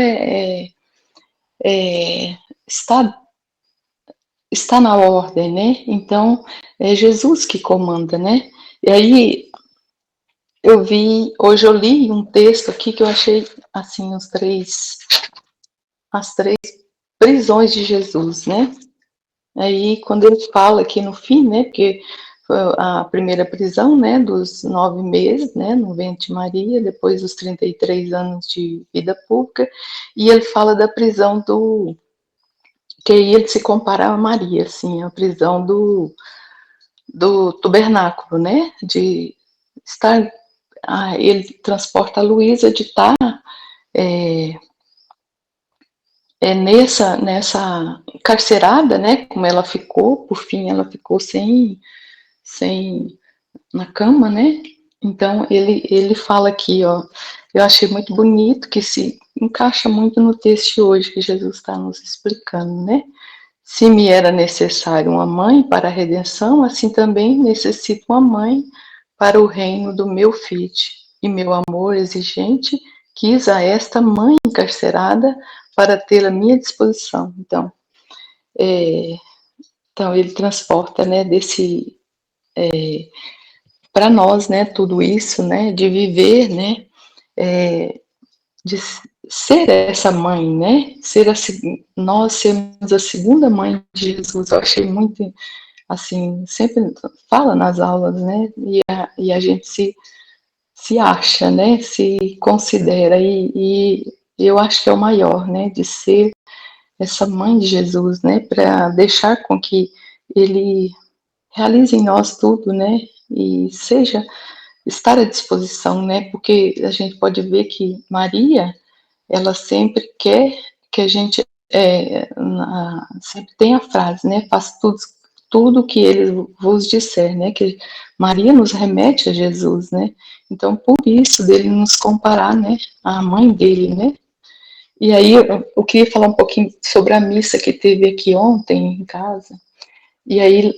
está, está na ordem, né, então é Jesus que comanda, né, e aí hoje eu li um texto aqui que eu achei, assim, as três prisões de Jesus, né? Aí, quando ele fala aqui no fim, né, porque foi a primeira prisão, né, dos 9 meses, né, no ventre de Maria, depois dos 33 anos de vida pública, e ele fala da prisão que aí ele se compara a Maria, assim, a prisão do tabernáculo, né, de estar, ele transporta a Luísa de estar nessa encarcerada, né, como ela ficou, por fim ela ficou sem na cama, né, então ele fala aqui, ó, eu achei muito bonito, que se encaixa muito no texto de hoje, que Jesus está nos explicando, né, se me era necessário uma mãe para a redenção, assim também necessito uma mãe para o reino do meu filho, e meu amor exigente quis a esta mãe encarcerada para ter à minha disposição. Então, ele transporta, né, para nós, né, tudo isso, né, de viver, né, de ser essa mãe, né, nós sermos a segunda mãe de Jesus. Eu achei muito, assim, sempre fala nas aulas, né, e a gente se acha, né, se considera, e eu acho que é o maior, né, de ser essa mãe de Jesus, né, para deixar com que ele realize em nós tudo, né, e estar à disposição, né, porque a gente pode ver que Maria, ela sempre quer que a gente sempre tem a frase, né? Faz tudo que ele vos disser, né? Que Maria nos remete a Jesus, né? Então, por isso, dele nos comparar, né? À mãe dele, né? E aí, eu queria falar um pouquinho sobre a missa que teve aqui ontem em casa. E aí,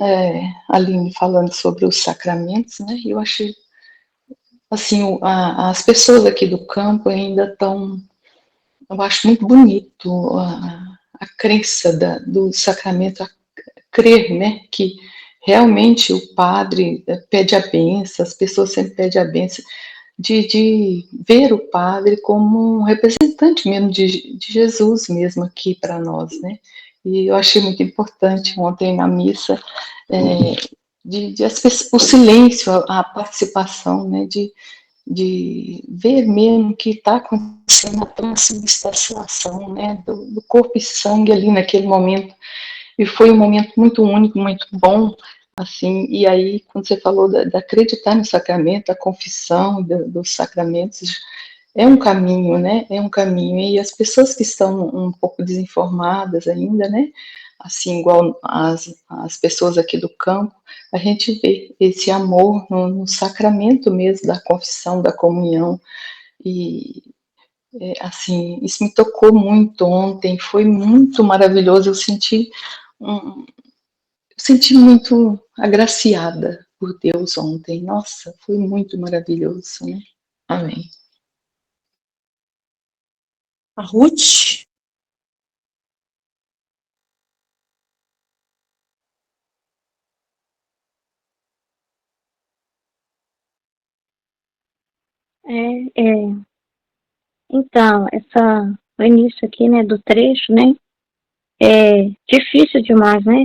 a Aline falando sobre os sacramentos, né? Eu achei, assim, as pessoas aqui do campo ainda estão. Eu acho muito bonito a crença do sacramento, a crer, né? Que realmente o padre pede a benção, as pessoas sempre pedem a benção, de ver o padre como um representante mesmo de Jesus mesmo aqui para nós, né? E eu achei muito importante ontem na missa o silêncio, a participação, né? De ver mesmo que está acontecendo a transubstanciação, né? Do corpo e sangue ali naquele momento. E foi um momento muito único, muito bom, assim, e aí, quando você falou de acreditar no sacramento, a confissão dos sacramentos, é um caminho, né, é um caminho, e as pessoas que estão um pouco desinformadas ainda, né, assim, igual as pessoas aqui do campo, a gente vê esse amor no sacramento mesmo da confissão, da comunhão, e assim, isso me tocou muito ontem, foi muito maravilhoso, um, senti muito agraciada por Deus ontem. Nossa, foi muito maravilhoso, né? Amém. A Ruth? Então, o início aqui, né, do trecho, né, é difícil demais, né,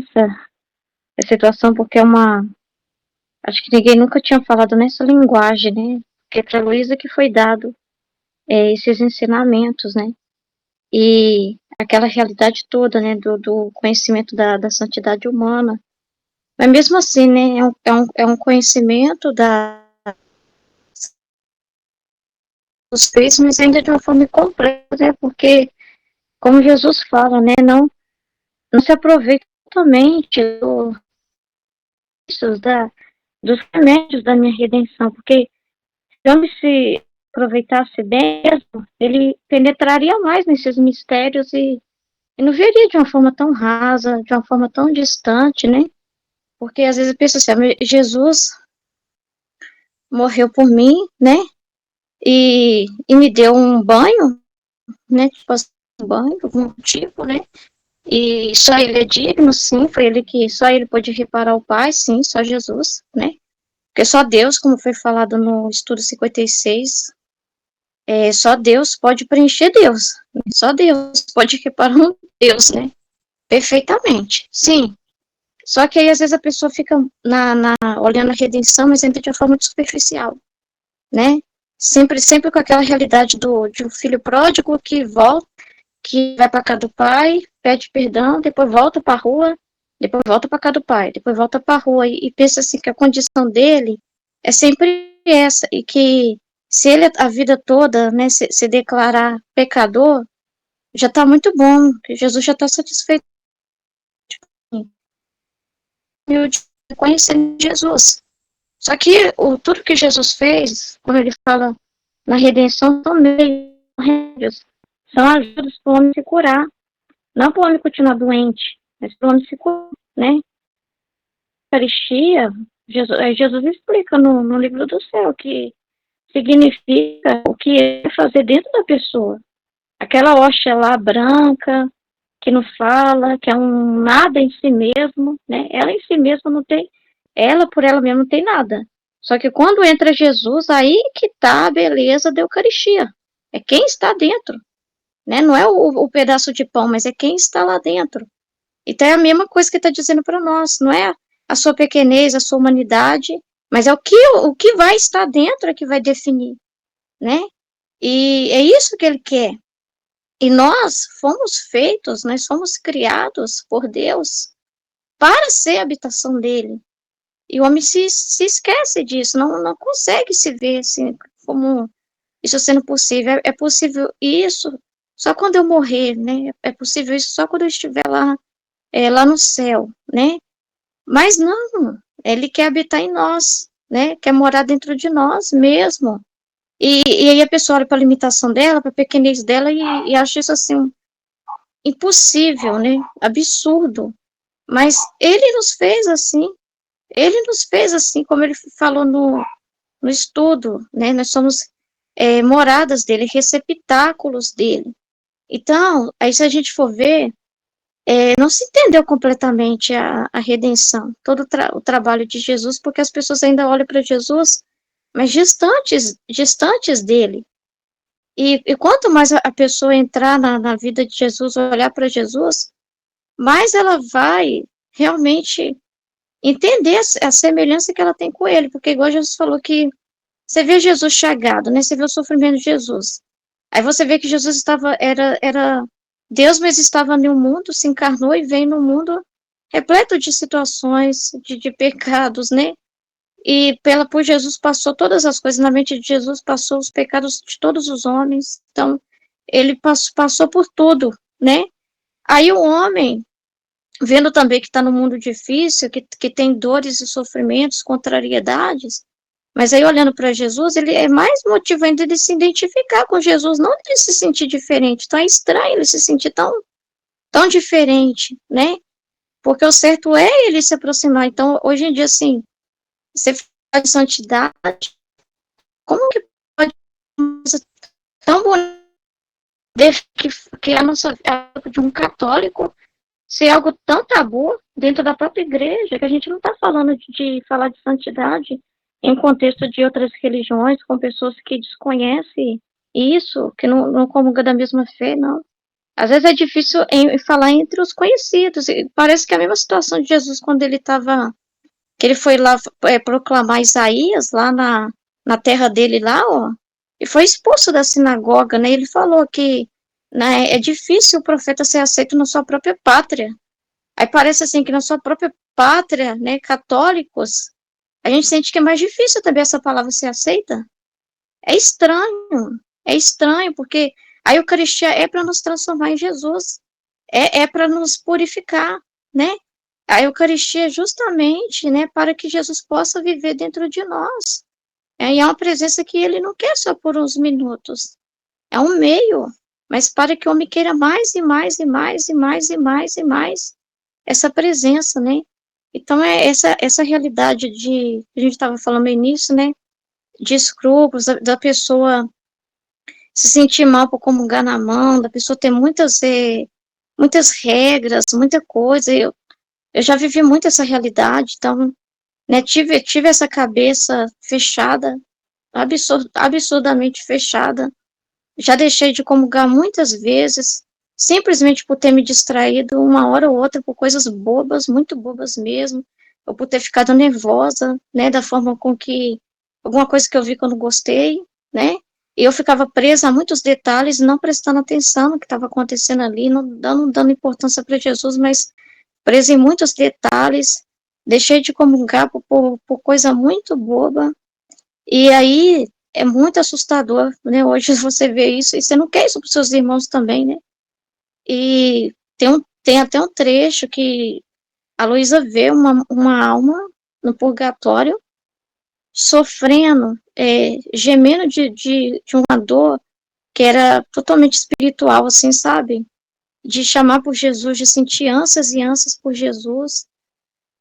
essa situação, porque acho que ninguém nunca tinha falado nessa linguagem, né, porque para Luísa que foi dado esses ensinamentos, né, e aquela realidade toda, né, do conhecimento da santidade humana, mas mesmo assim, né, é um conhecimento dos feitos, mas ainda de uma forma incompleta, né, porque, como Jesus fala, né, não se aproveita totalmente dos remédios da minha redenção, porque se o homem se aproveitasse bem mesmo, ele penetraria mais nesses mistérios e não veria de uma forma tão rasa, de uma forma tão distante, né? Porque às vezes eu penso assim, Jesus morreu por mim, né? E me deu um banho, né? Tipo assim, um banho, algum tipo, né? E só ele é digno, sim, só ele pode reparar o Pai, sim, só Jesus, né? Porque só Deus, como foi falado no estudo 56, só Deus pode preencher Deus, né? Só Deus pode reparar um Deus, né? Perfeitamente, sim. Só que aí às vezes a pessoa fica olhando a redenção, mas ainda de uma forma muito superficial, né? Sempre com aquela realidade de um filho pródigo que volta, que vai para casa do pai, pede perdão, depois volta para a rua, depois volta para casa do pai, depois volta para a rua e pensa assim que a condição dele é sempre essa e que se ele a vida toda, né, se declarar pecador, já está muito bom, que Jesus já está satisfeito de conhecer Jesus. Só que tudo que Jesus fez, quando ele fala na redenção, são meios, são ajudas para o homem se curar. Não para o homem continuar doente, mas para o homem se curar, né? Eucaristia, Jesus explica no livro do céu que significa o que é fazer dentro da pessoa. Aquela hóstia lá branca, que não fala, que é um nada em si mesmo, né? Ela em si mesma não tem, ela por ela mesma não tem nada. Só que quando entra Jesus, aí que está a beleza da Eucaristia. É quem está dentro, né? Não é o pedaço de pão, mas é quem está lá dentro. Então é a mesma coisa que está dizendo para nós, não é a sua pequenez, a sua humanidade, mas é o que vai estar dentro é que vai definir, né? E é isso que ele quer. E nós fomos feitos, nós fomos criados por Deus para ser a habitação dele. E o homem se esquece disso, não consegue se ver assim, como isso sendo possível. É possível isso só quando eu morrer, né? É possível isso só quando eu estiver lá, lá no céu, né? Mas não, ele quer habitar em nós, né? Quer morar dentro de nós mesmo. E aí a pessoa olha para a limitação dela, para a pequenez dela e acha isso assim impossível, né? Absurdo. Mas ele nos fez assim. Ele nos fez assim, como ele falou no estudo, né? Nós somos moradas dele, receptáculos dele. Então, aí se a gente for ver, não se entendeu completamente a redenção, todo o trabalho de Jesus, porque as pessoas ainda olham para Jesus, mas distantes dele. E quanto mais a pessoa entrar na vida de Jesus, olhar para Jesus, mais ela vai realmente entender a semelhança que ela tem com ele, porque igual Jesus falou que você vê Jesus chagado, né? Você vê o sofrimento de Jesus. Aí você vê que Jesus era Deus, mas estava no mundo, se encarnou e veio no mundo repleto de situações, de pecados, né? E por Jesus passou todas as coisas, na mente de Jesus passou os pecados de todos os homens. Então, ele passou por tudo, né? Aí o homem, vendo também que está no mundo difícil, que tem dores e sofrimentos, contrariedades, mas aí olhando para Jesus, ele é mais motivo ainda de se identificar com Jesus, não de se sentir diferente. Então é estranho ele se sentir tão diferente, né? Porque o certo é ele se aproximar. Então, hoje em dia, assim, você fala de santidade, como que pode uma coisa tão bonita que a nossa de um católico ser algo tão tabu dentro da própria igreja, que a gente não está falando de falar de santidade em contexto de outras religiões, com pessoas que desconhecem isso, que não comungam da mesma fé, não. Às vezes é difícil falar entre os conhecidos. E parece que é a mesma situação de Jesus quando ele estava, que ele foi lá proclamar Isaías, lá na terra dele lá, ó, e foi expulso da sinagoga, né? Ele falou que, né, é difícil o profeta ser aceito na sua própria pátria. Aí parece assim que na sua própria pátria, né, católicos, a gente sente que é mais difícil também essa palavra ser aceita. É estranho, porque a Eucaristia é para nos transformar em Jesus, é para nos purificar, né? A Eucaristia é justamente, né, para que Jesus possa viver dentro de nós. E é uma presença que ele não quer só por uns minutos, é um meio, mas para que o homem queira mais e mais e mais e mais e mais e mais essa presença, né? Então é essa realidade a gente estava falando no início, né? De escrúpulos, da pessoa se sentir mal por comungar na mão, da pessoa ter muitas regras, muita coisa. Eu já vivi muito essa realidade, então, né, tive essa cabeça fechada, absurdamente fechada. Já deixei de comungar muitas vezes, simplesmente por ter me distraído uma hora ou outra por coisas bobas, muito bobas mesmo, ou por ter ficado nervosa, né, da forma com que alguma coisa que eu vi que eu não gostei, né, e eu ficava presa a muitos detalhes, não prestando atenção no que estava acontecendo ali, não dando importância para Jesus, mas presa em muitos detalhes, deixei de comungar por coisa muito boba, e aí é muito assustador, né, hoje você vê isso, e você não quer isso para os seus irmãos também, né, e tem até um trecho que a Luísa vê uma alma no purgatório, sofrendo, gemendo de uma dor que era totalmente espiritual, assim, sabe? De chamar por Jesus, de sentir ânsias e ânsias por Jesus,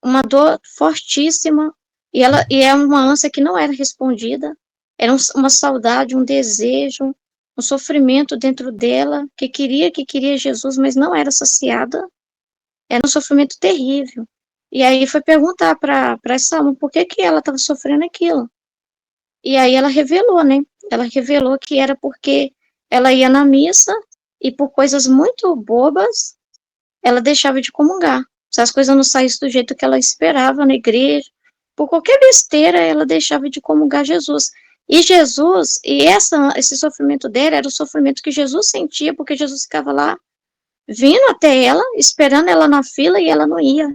uma dor fortíssima, e é uma ânsia que não era respondida, era uma saudade, um desejo, um sofrimento dentro dela, que queria Jesus, mas não era saciada, era um sofrimento terrível. E aí foi perguntar para essa alma por que ela estava sofrendo aquilo. E aí ela revelou, né? Ela revelou que era porque ela ia na missa e por coisas muito bobas, ela deixava de comungar. Se as coisas não saíssem do jeito que ela esperava na igreja, por qualquer besteira, ela deixava de comungar Jesus. E Jesus, esse sofrimento dela era o sofrimento que Jesus sentia, porque Jesus ficava lá, vindo até ela, esperando ela na fila e ela não ia.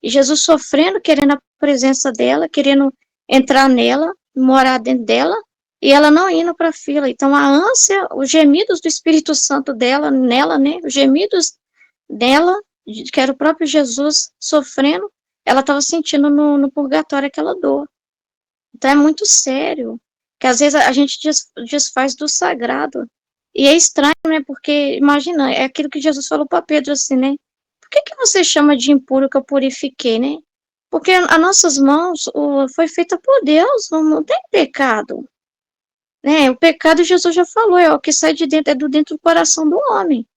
E Jesus sofrendo, querendo a presença dela, querendo entrar nela, morar dentro dela, e ela não indo para a fila. Então, a ânsia, os gemidos do Espírito Santo dela, nela, né? Os gemidos dela, que era o próprio Jesus sofrendo, ela estava sentindo no purgatório aquela dor. Então, é muito sério, que às vezes a gente desfaz do sagrado. E é estranho, né? Porque, imagina, é aquilo que Jesus falou para Pedro, assim, né? Por que você chama de impuro que eu purifiquei, né? Porque as nossas mãos foi feita por Deus, não tem pecado. Né? O pecado, Jesus já falou, é o que sai de dentro, é do dentro do coração do homem.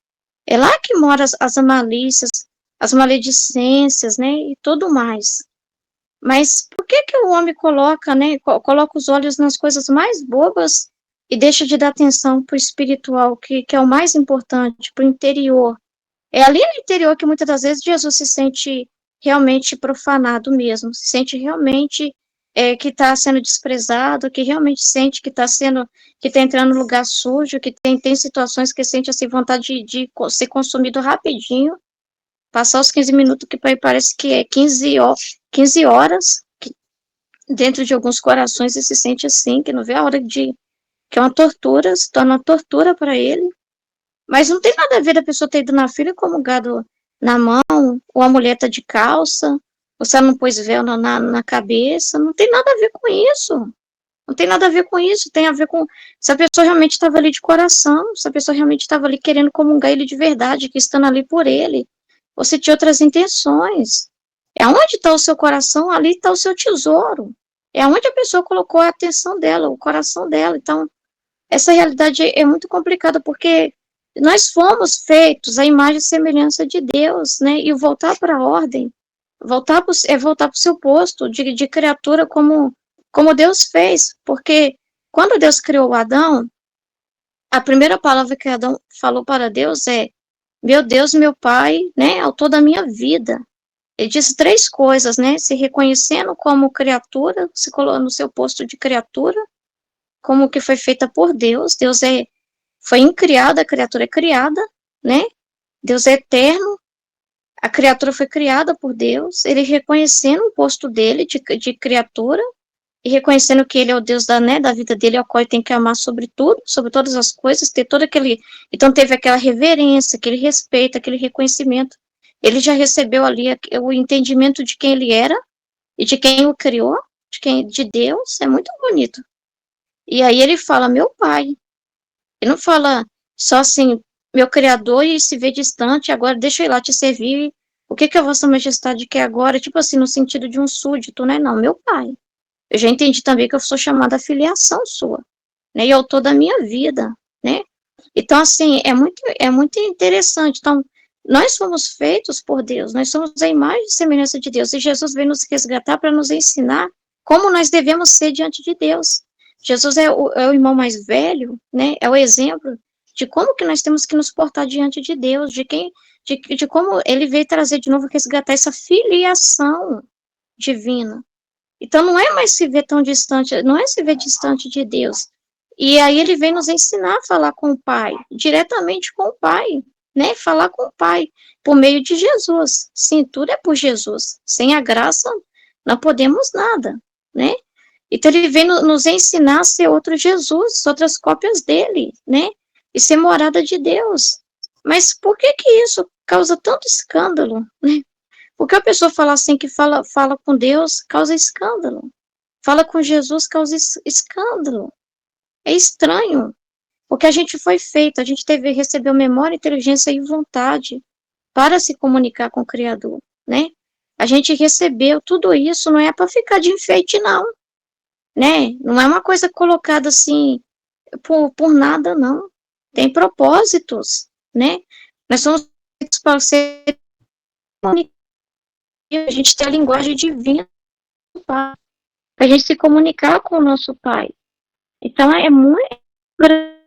É lá que moram as malícias, as maledicências, né? E tudo mais. Mas por que o homem coloca, né? Coloca os olhos nas coisas mais bobas e deixa de dar atenção para o espiritual, que é o mais importante, para o interior? É ali no interior que muitas das vezes Jesus se sente realmente profanado mesmo, se sente realmente que está sendo desprezado, que realmente sente que está entrando no lugar sujo, que tem situações que sente assim vontade de ser consumido rapidinho, passar os 15 minutos, que parece que é 15 horas, que dentro de alguns corações ele se sente assim, que não vê a hora que é uma tortura, se torna uma tortura para ele. Mas não tem nada a ver a pessoa ter ido na fila com o gado na mão, ou a mulher tá de calça, ou se ela não pôs véu na cabeça, não tem nada a ver com isso. Não tem nada a ver com isso, tem a ver com se a pessoa realmente estava ali de coração, se a pessoa realmente estava ali querendo comungar ele de verdade, que estando ali por ele, ou se tinha outras intenções. É onde está o seu coração, ali está o seu tesouro. É onde a pessoa colocou a atenção dela, o coração dela. Então, essa realidade é muito complicada, porque nós fomos feitos à imagem e semelhança de Deus, né? E voltar para a ordem, voltar para o seu posto de criatura como Deus fez. Porque quando Deus criou Adão, a primeira palavra que Adão falou para Deus é: meu Deus, meu Pai, né? Autor da minha vida. Ele disse 3 coisas, né? Se reconhecendo como criatura, se colocando no seu posto de criatura, como que foi feita por Deus. Deus foi incriada, a criatura é criada, né? Deus é eterno, a criatura foi criada por Deus, ele reconhecendo o posto dele de criatura, e reconhecendo que ele é o Deus da vida dele, ao qual ele tem que amar sobre tudo, sobre todas as coisas, ter todo aquele... Então teve aquela reverência, aquele respeito, aquele reconhecimento. Ele já recebeu ali o entendimento de quem ele era, e de quem o criou, de Deus, é muito bonito. E aí ele fala, meu pai. Ele não fala só assim, meu criador, e se vê distante, agora deixa eu ir lá te servir. O que a vossa majestade quer agora? Tipo assim, no sentido de um súdito, né? Não, meu pai. Eu já entendi também que eu sou chamada a filiação sua, né? E eu tô da minha vida, né? Então, assim, é muito interessante. Então, nós fomos feitos por Deus, nós somos a imagem e semelhança de Deus, e Jesus veio nos resgatar para nos ensinar como nós devemos ser diante de Deus. Jesus é o irmão mais velho, né? É o exemplo de como que nós temos que nos portar diante de Deus, de como ele veio trazer de novo, resgatar essa filiação divina. Então não é mais se ver tão distante, não é se ver distante de Deus. E aí ele vem nos ensinar a falar com o Pai, diretamente com o Pai, né? Falar com o Pai, por meio de Jesus. Sim, tudo é por Jesus. Sem a graça, não podemos nada, né? Então ele vem nos ensinar a ser outro Jesus, outras cópias dele, né? E ser morada de Deus. Mas por que isso causa tanto escândalo, né? Porque a pessoa fala assim, que fala com Deus, causa escândalo. Fala com Jesus, causa escândalo. É estranho, porque a gente foi feito, a gente recebeu memória, inteligência e vontade para se comunicar com o Criador, né? A gente recebeu tudo isso, não é para ficar de enfeite, não, né? Não é uma coisa colocada assim por nada, não. Tem propósitos, né? Nós somos feitos para ser a gente tem a linguagem divina para a gente se comunicar com o nosso Pai. Então é muito grande.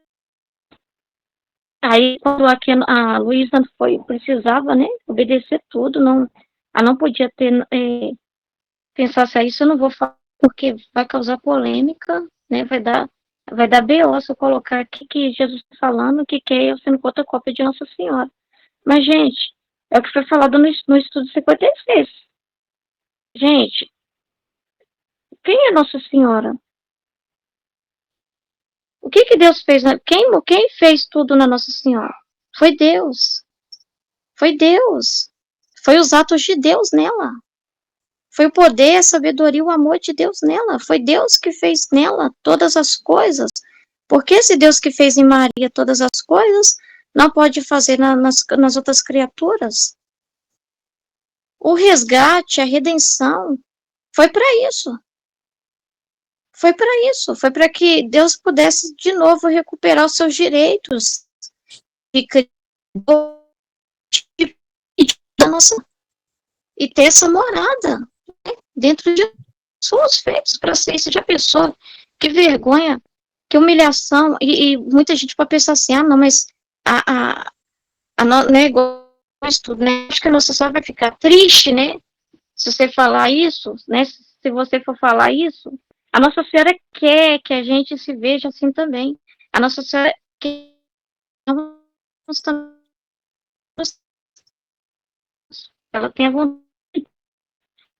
Aí quando aqui a Luísa precisava, né, obedecer tudo, ela não podia ter pensar assim, isso eu não vou falar porque vai causar polêmica, né, vai dar BO se eu colocar aqui que Jesus está falando que é eu sendo fotocópia de Nossa Senhora. Mas, gente, é o que foi falado no estudo 56. Gente, quem é Nossa Senhora? O que Deus fez? Quem fez tudo na Nossa Senhora? Foi Deus. Foi Deus. Foi os atos de Deus nela. Foi o poder, a sabedoria, o amor de Deus nela. Foi Deus que fez nela todas as coisas. Porque esse Deus que fez em Maria todas as coisas, não pode fazer nas outras criaturas? O resgate, a redenção, foi para isso. Foi para isso. Foi para que Deus pudesse de novo recuperar os seus direitos. E ter essa morada, né, dentro de suas feitos para ser. Isso já pensou? Que vergonha, que humilhação. E muita gente pode pensar assim, não, mas né, tudo, né? Acho que a Nossa Senhora vai ficar triste, né? Se você falar isso, né? Se você for falar isso, a Nossa Senhora quer que a gente se veja assim também. A Nossa Senhora quer ela tem a vontade.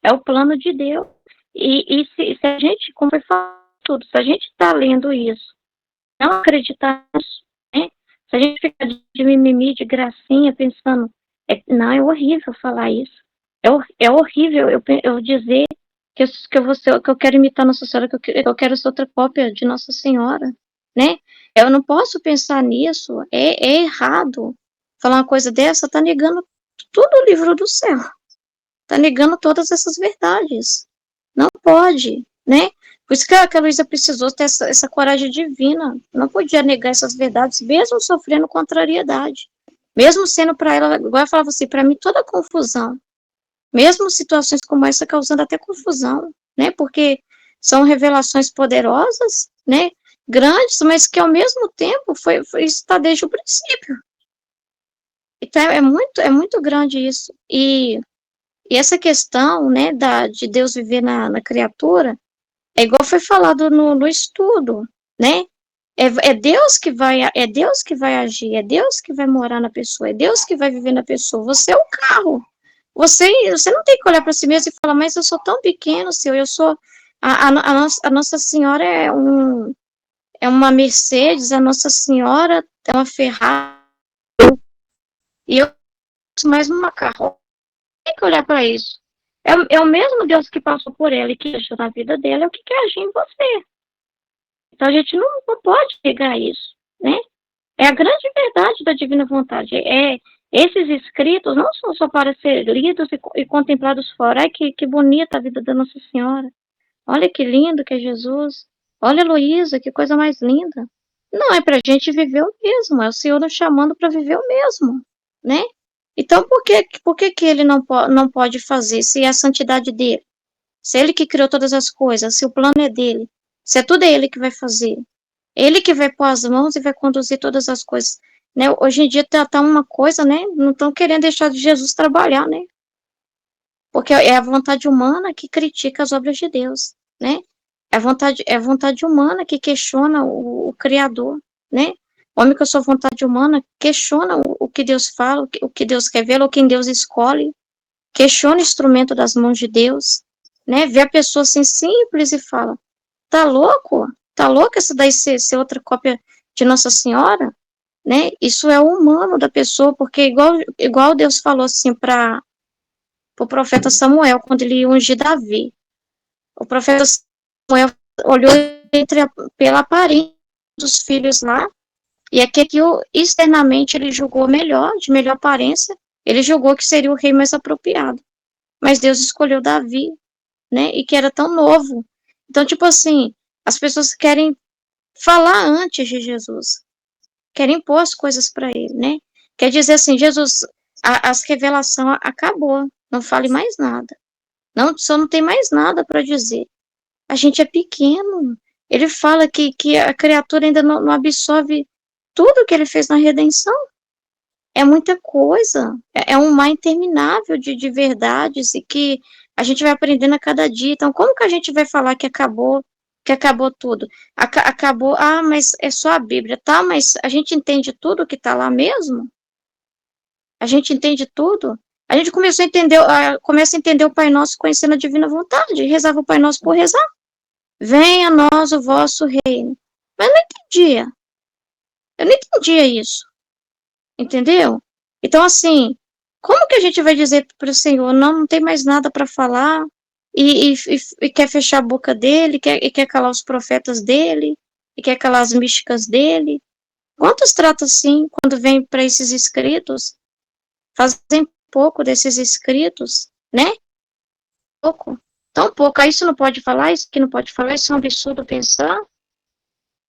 É o plano de Deus. E se a gente, como foi falado tudo, se a gente está lendo isso, não acreditar nisso, né? Se a gente ficar de mimimi, de gracinha, pensando, não, é horrível falar isso. É horrível eu dizer que eu quero imitar Nossa Senhora, que eu quero ser outra cópia de Nossa Senhora, né? Eu não posso pensar nisso. É errado. Falar uma coisa dessa, tá negando tudo o livro do céu. Tá negando todas essas verdades. Não pode, né? Por isso que a Luísa precisou ter essa coragem divina. Não podia negar essas verdades, mesmo sofrendo contrariedade. Mesmo sendo para ela, igual eu falava assim, para mim toda confusão. Mesmo situações como essa causando até confusão, né? Porque são revelações poderosas, né? Grandes, mas que ao mesmo tempo isso está desde o princípio. Então é muito grande isso. E essa questão, né, de Deus viver na criatura, é igual foi falado no estudo, né? É Deus que vai agir, é Deus que vai morar na pessoa, é Deus que vai viver na pessoa. Você é o carro. Você não tem que olhar para si mesmo e falar, mas eu sou tão pequeno, Senhor, eu sou a Nossa Senhora é uma Mercedes, a Nossa Senhora é uma Ferrari, e eu sou mais uma carro. Tem que olhar para isso. É o mesmo Deus que passou por ela e que agiu na vida dela, é o que quer agir em você. Então a gente não pode negar isso, né? É a grande verdade da divina vontade. Esses escritos não são só para ser lidos e contemplados fora. Ai, que bonita a vida da Nossa Senhora. Olha que lindo que é Jesus. Olha, Heloísa, que coisa mais linda. Não, é para a gente viver o mesmo. É o Senhor nos chamando para viver o mesmo, né? Então, por que ele não pode fazer, se é a santidade dele? Se é ele que criou todas as coisas, se o plano é dele, se é tudo ele que vai fazer, ele que vai pôr as mãos e vai conduzir todas as coisas, né? Hoje em dia tá uma coisa, né? Não estão querendo deixar de Jesus trabalhar, né? Porque é a vontade humana que critica as obras de Deus, né? É a vontade humana que questiona o Criador, né? Homem com a sua vontade humana questiona o que Deus fala, o que Deus revela, ou quem Deus escolhe, questiona o instrumento das mãos de Deus, né? Vê a pessoa assim simples e fala, tá louco? Tá louco essa daí ser outra cópia de Nossa Senhora? Né? Isso é o humano da pessoa, porque igual Deus falou assim para o profeta Samuel, quando ele ia ungir Davi. O profeta Samuel olhou pela aparência dos filhos lá, e aquele que externamente ele julgou de melhor aparência, ele julgou que seria o rei mais apropriado. Mas Deus escolheu Davi, né? E que era tão novo. Então, tipo assim, as pessoas querem falar antes de Jesus, querem impor as coisas para ele, né? Quer dizer assim, Jesus, as revelações acabou, não fale mais nada. Só não tem mais nada para dizer. A gente é pequeno. Ele fala que a criatura ainda não absorve tudo que ele fez na redenção. É muita coisa. É um mar interminável de verdades e que a gente vai aprendendo a cada dia. Então, como que a gente vai falar que acabou tudo? Acabou, mas é só a Bíblia, tá? Mas a gente entende tudo que está lá mesmo? A gente entende tudo? A gente começa a entender o Pai Nosso conhecendo a divina vontade, rezava o Pai Nosso por rezar. Venha a nós o vosso reino, Mas eu não entendia. Eu não entendia isso. Entendeu? Então, assim, como que a gente vai dizer para o Senhor, não tem mais nada para falar, e quer fechar a boca dele, e quer calar os profetas dele, e quer calar as místicas dele? Quantos tratam assim, quando vem para esses escritos, fazem pouco desses escritos, né? Pouco. Tão pouco. Aí isso não pode falar, isso aqui não pode falar, isso é um absurdo pensar.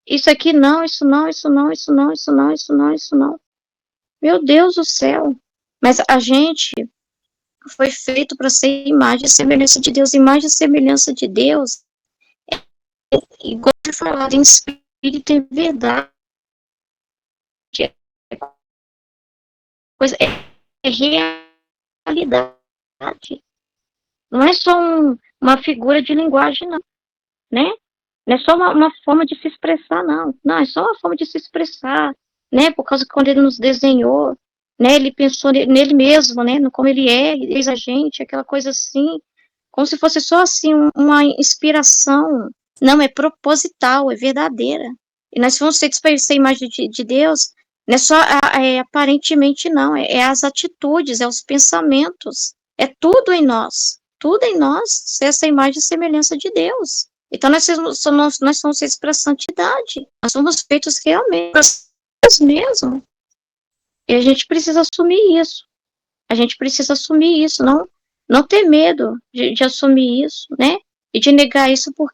Isso aqui não, isso não, isso não, isso não, isso não, isso não, isso não. Meu Deus do céu. Mas a gente foi feito para ser imagem e semelhança de Deus. Imagem e semelhança de Deus, igual de falar em espírito e verdade. É coisa, é realidade. Não é só uma figura de linguagem, não, né? Não é só uma forma de se expressar, não. Não, é só uma forma de se expressar, né? Por causa que quando ele nos desenhou, né? Ele pensou nele mesmo, né? No como ele é, ele fez a gente, aquela coisa assim, como se fosse só assim uma inspiração. Não, é proposital, é verdadeira. E nós fomos feitos para ser imagem de Deus, não é só aparentemente, não. É as atitudes, é os pensamentos, é tudo em nós, ser essa imagem e semelhança de Deus. Então, nós somos feitos para a santidade. Nós somos feitos realmente para Deus mesmo. E a gente precisa assumir isso. A gente precisa assumir isso, não ter medo de assumir isso, né? E de negar isso por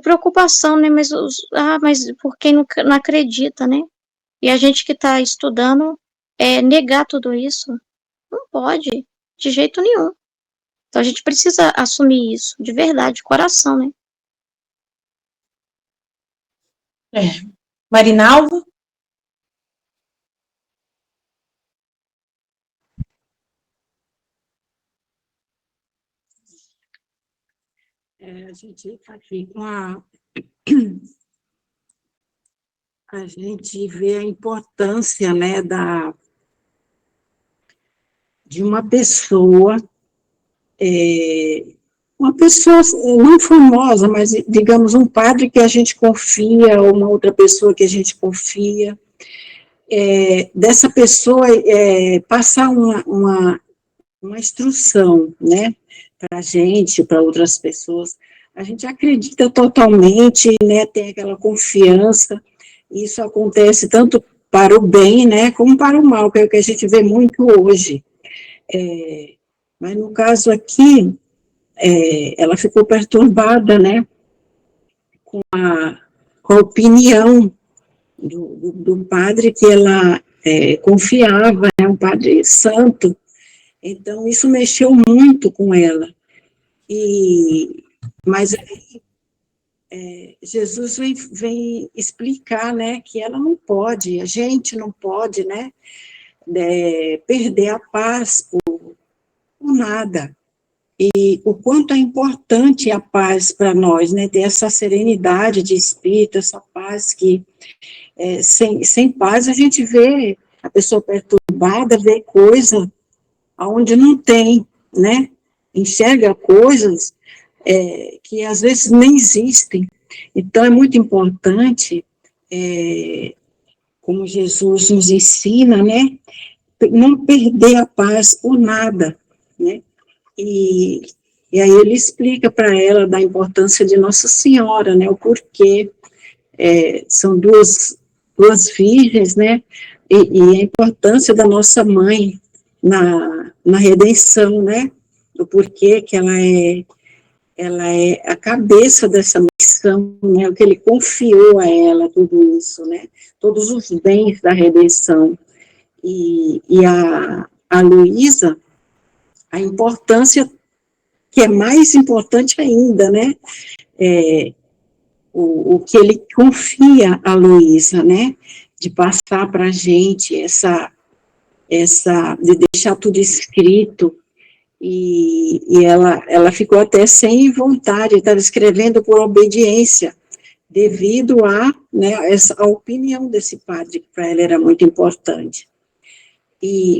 preocupação, né? Mas por quem não acredita, né? E a gente que está estudando, negar tudo isso, não pode, de jeito nenhum. Então a gente precisa assumir isso, de verdade, de coração, né? Marinalvo? A gente está aqui com a gente vê a importância, né, de uma pessoa não famosa, mas, digamos, um padre que a gente confia, ou uma outra pessoa que a gente confia, dessa pessoa passar uma instrução, né, para a gente, para outras pessoas. A gente acredita totalmente, né, tem aquela confiança, e isso acontece tanto para o bem, né, como para o mal, que é o que a gente vê muito hoje. Mas no caso aqui, ela ficou perturbada, né, com a opinião do padre que ela confiava, né, um padre santo. Então isso mexeu muito com ela. Mas Jesus vem explicar, né, que ela não pode, a gente não pode, né, perder a paz por nada. E o quanto é importante a paz para nós, né, ter essa serenidade de espírito, essa paz que, sem paz, a gente vê a pessoa perturbada, vê coisa onde não tem, né, enxerga coisas que às vezes nem existem. Então, é muito importante, como Jesus nos ensina, né, não perder a paz por nada, né, e aí ele explica para ela da importância de Nossa Senhora, né, o porquê, são duas virgens, né, e a importância da nossa mãe na redenção, né, o porquê que ela é a cabeça dessa missão, né, o que ele confiou a ela, tudo isso, né, todos os bens da redenção. E a Luísa, a importância, que é mais importante ainda, né, o que ele confia a Luísa, né, de passar para a gente de deixar tudo escrito, e ela ficou até sem vontade, estava escrevendo por obediência, devido né, a opinião desse padre, que para ela era muito importante.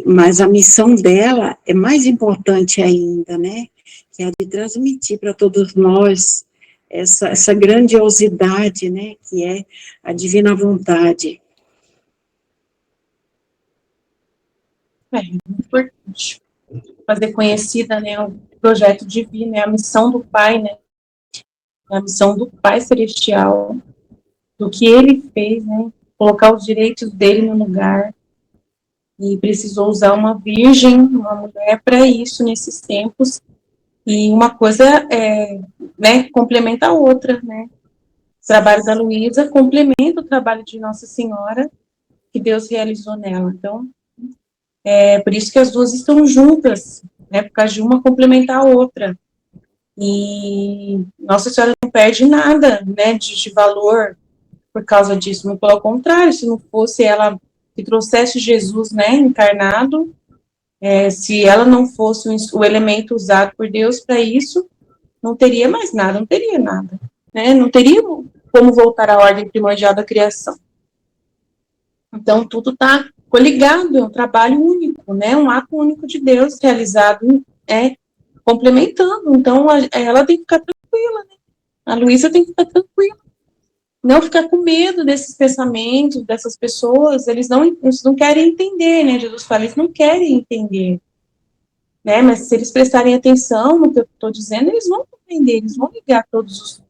Mas a missão dela é mais importante ainda, né, que é a de transmitir para todos nós essa grandiosidade, né, que é a divina vontade. Muito importante. Fazer conhecida, né, o projeto divino, a missão do Pai, né, a missão do Pai Celestial, do que Ele fez, né, colocar os direitos dele no lugar, e precisou usar uma virgem, uma mulher para isso nesses tempos, e uma coisa né, complementa a outra, né, o trabalho da Luísa complementa o trabalho de Nossa Senhora, que Deus realizou nela. Então, é por isso que as duas estão juntas, né, por causa de uma complementar a outra. E Nossa Senhora não perde nada, né, de valor por causa disso, muito pelo contrário, se não fosse ela que trouxesse Jesus, né, encarnado, se ela não fosse o elemento usado por Deus para isso, não teria mais nada, não teria nada, né, não teria como voltar à ordem primordial da criação. Então, tudo está coligado, é um trabalho único, né, um ato único de Deus realizado, complementando. Então, ela tem que ficar tranquila, né, a Luísa tem que ficar tranquila, não ficar com medo desses pensamentos, dessas pessoas, eles não querem entender, né, Jesus fala, eles não querem entender, né, mas se eles prestarem atenção no que eu estou dizendo, eles vão compreender, eles vão ligar todos os,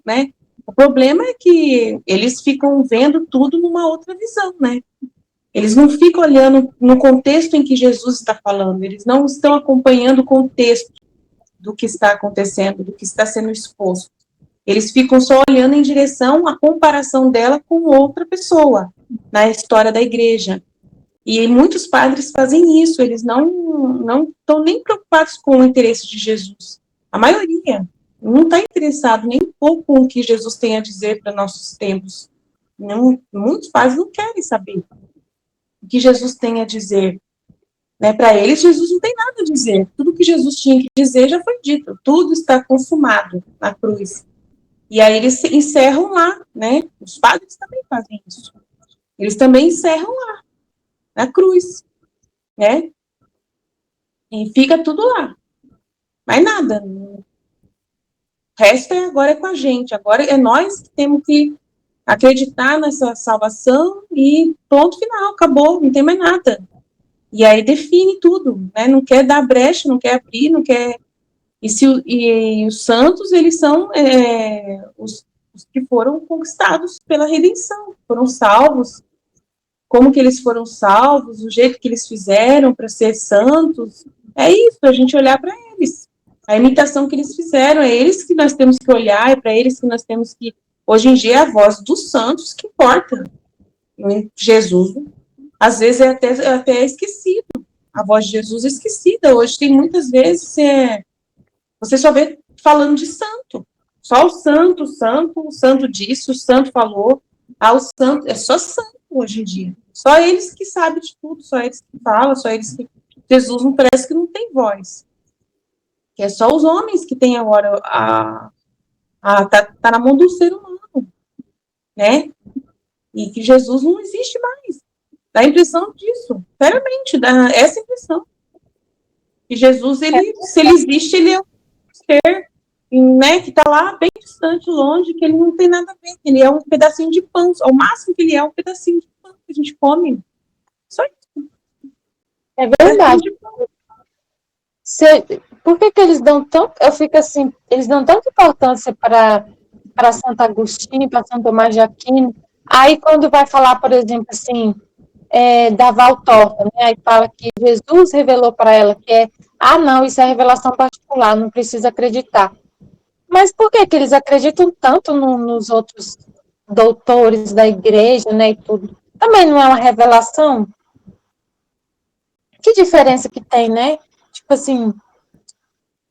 né, o problema é que eles ficam vendo tudo numa outra visão, né, eles não ficam olhando no contexto em que Jesus está falando, eles não estão acompanhando o contexto do que está acontecendo, do que está sendo exposto. Eles ficam só olhando em direção à comparação dela com outra pessoa na história da igreja. E muitos padres fazem isso, eles não estão nem preocupados com o interesse de Jesus. A maioria não está interessado nem um pouco com o que Jesus tem a dizer para nossos tempos. Muitos padres não querem saber o que Jesus tem a dizer. Né, para eles, Jesus não tem nada a dizer. Tudo que Jesus tinha que dizer já foi dito. Tudo está consumado na cruz. E aí eles encerram lá, né? Os padres também fazem isso. Eles também encerram lá, na cruz, né? E fica tudo lá. Mais nada. O resto agora é com a gente. Agora é nós que temos que acreditar nessa salvação e ponto final, acabou, não tem mais nada. E aí define tudo, né? Não quer dar brecha, não quer abrir, não quer... E os santos, eles são os que foram conquistados pela redenção, foram salvos, como que eles foram salvos, o jeito que eles fizeram para ser santos, é isso, a gente olhar para eles, a imitação que eles fizeram, é eles que nós temos que olhar, é para eles que nós temos que, hoje em dia é a voz dos santos que importa, Jesus, às vezes é até esquecido, a voz de Jesus é esquecida, hoje tem muitas vezes, você só vê falando de santo. Só o santo disse, o santo falou. O santo, é só santo hoje em dia. Só eles que sabem de tudo, só eles que falam, só eles que... Jesus não parece que não tem voz. Que é só os homens que têm agora tá na mão do ser humano, né? E que Jesus não existe mais. Dá a impressão disso, seriamente, dá essa impressão. Que Jesus, se ele existe, ele é ser, né, que está lá bem distante, longe, que ele não tem nada a ver, que ele é um pedacinho de pão, ao máximo que ele é um pedacinho de pão que a gente come. Só isso. É verdade. Por que eles dão tanto, eu fico assim, eles dão tanta importância para Santo Agostinho, para Santo Tomás de Aquino, aí quando vai falar, por exemplo, assim, da Valtorta, né, aí fala que Jesus revelou para ela que não, isso é revelação particular, não precisa acreditar. Mas por que eles acreditam tanto nos outros doutores da igreja, né, e tudo? Também não é uma revelação? Que diferença que tem, né? Tipo assim...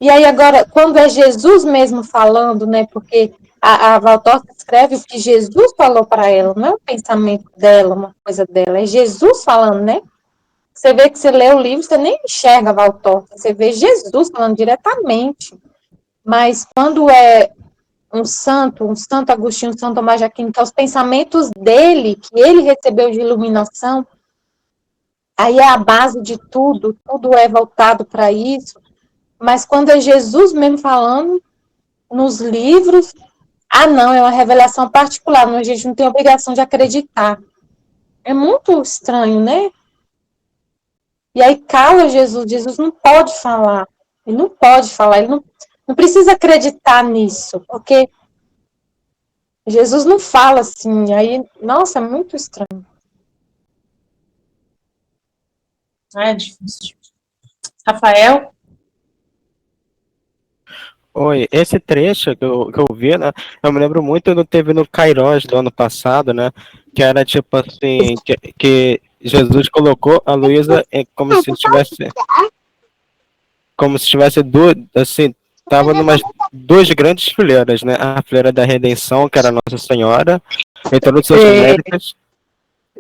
E aí agora, quando é Jesus mesmo falando, né, porque a Valtorta escreve o que Jesus falou para ela, não é o pensamento dela, uma coisa dela, é Jesus falando, né? Você vê que você lê o livro, você nem enxerga a Valtorta, você vê Jesus falando diretamente. Mas quando é um santo Agostinho, um Santo Tomás de Aquino, que é os pensamentos dele, que ele recebeu de iluminação, aí é a base de tudo, tudo é voltado para isso. Mas quando é Jesus mesmo falando, nos livros, Ah, não, é uma revelação particular, a gente não tem obrigação de acreditar. É muito estranho, né? E aí cala Jesus, Jesus não pode falar. Ele não pode falar, ele não precisa acreditar nisso, porque Jesus não fala assim. Aí, nossa, é muito estranho. É difícil. Rafael? Oi, esse trecho que eu vi, né? Eu me lembro muito do teve no Kairos do ano passado, né? Que era tipo assim, que Jesus colocou a Luísa como se tivesse duas, assim, tava numas duas grandes fileiras, né? A fileira da redenção, que era Nossa Senhora, e todos os seus méritos,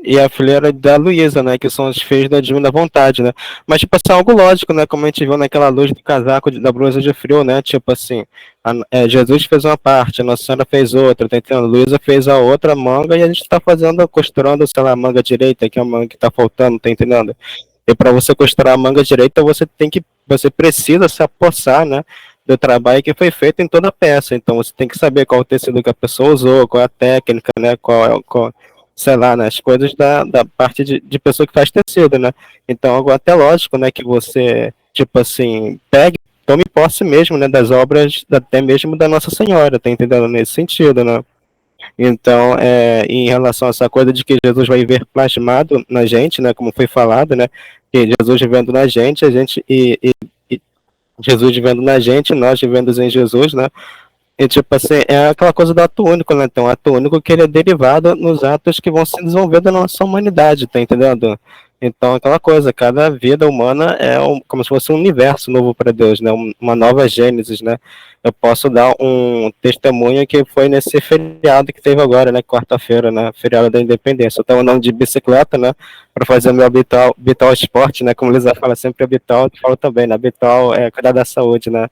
e a fileira da Luísa, né? Que são os filhos da divina vontade, né? Mas, tipo assim, algo lógico, né? Como a gente viu naquela luz do casaco da blusa de frio, né? Tipo assim, Jesus fez uma parte, a Nossa Senhora fez outra, tá entendendo? A Luísa fez a outra manga e a gente tá fazendo, costurando, sei lá, a manga direita, que é a manga que tá faltando, tá entendendo? E para você costurar a manga direita, você precisa se apossar, né? Do trabalho que foi feito em toda a peça. Então você tem que saber qual o tecido que a pessoa usou, qual é a técnica, né? Sei lá, né, as coisas da parte de pessoa que faz tecido, né? Então, algo até lógico, né, que você, tipo assim, tome posse mesmo, né, das obras, até mesmo da Nossa Senhora, tá entendendo? Nesse sentido, né? Então, em relação a essa coisa de que Jesus vai ver plasmado na gente, né, como foi falado, né, que Jesus vivendo na gente, e Jesus vivendo na gente, nós vivendo em Jesus, né, e tipo assim, é aquela coisa do ato único, né? Então, o ato único que ele é derivado nos atos que vão se desenvolver da nossa humanidade, tá entendendo? Então, aquela coisa, cada vida humana é como se fosse um universo novo para Deus, né? Uma nova Gênesis, né? Eu posso dar um testemunho que foi nesse feriado que teve agora, né? Quarta-feira, né? Feriado da Independência. Eu estava andando de bicicleta, né? Para fazer meu habitual esporte, né? Como o Lisa fala sempre, habitual, eu falo também, né? Habitual é cuidar da saúde, né?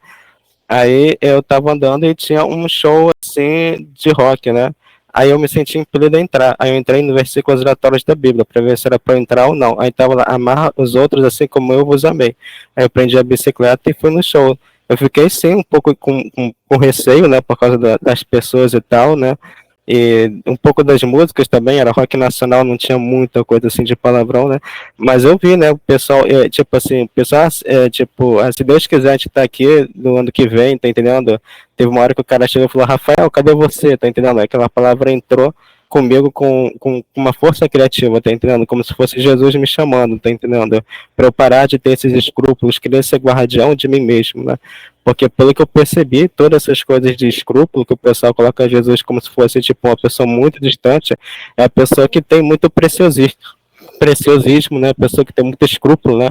Aí eu tava andando e tinha um show assim de rock, né? Aí eu me senti impelido a entrar. Aí eu entrei no versículos oratórios da Bíblia para ver se era para entrar ou não. Aí tava lá, amarra os outros assim como eu vos amei. Aí eu prendi a bicicleta e fui no show. Eu fiquei sim um pouco com receio, né? Por causa das pessoas e tal, né? E um pouco das músicas também, era rock nacional, não tinha muita coisa assim de palavrão, né? Mas eu vi, né, o pessoal, tipo assim, o pessoal, tipo, se Deus quiser a gente tá aqui no ano que vem, tá entendendo? Teve uma hora que o cara chegou e falou, Rafael, cadê você? Tá entendendo? Aquela palavra entrou comigo com uma força criativa, tá entendendo? Como se fosse Jesus me chamando, tá entendendo? Para eu parar de ter esses escrúpulos, querer ser guardião de mim mesmo, né? Porque pelo que eu percebi, todas essas coisas de escrúpulo, que o pessoal coloca Jesus como se fosse tipo uma pessoa muito distante, é a pessoa que tem muito preciosismo, né? A pessoa que tem muito escrúpulo, né?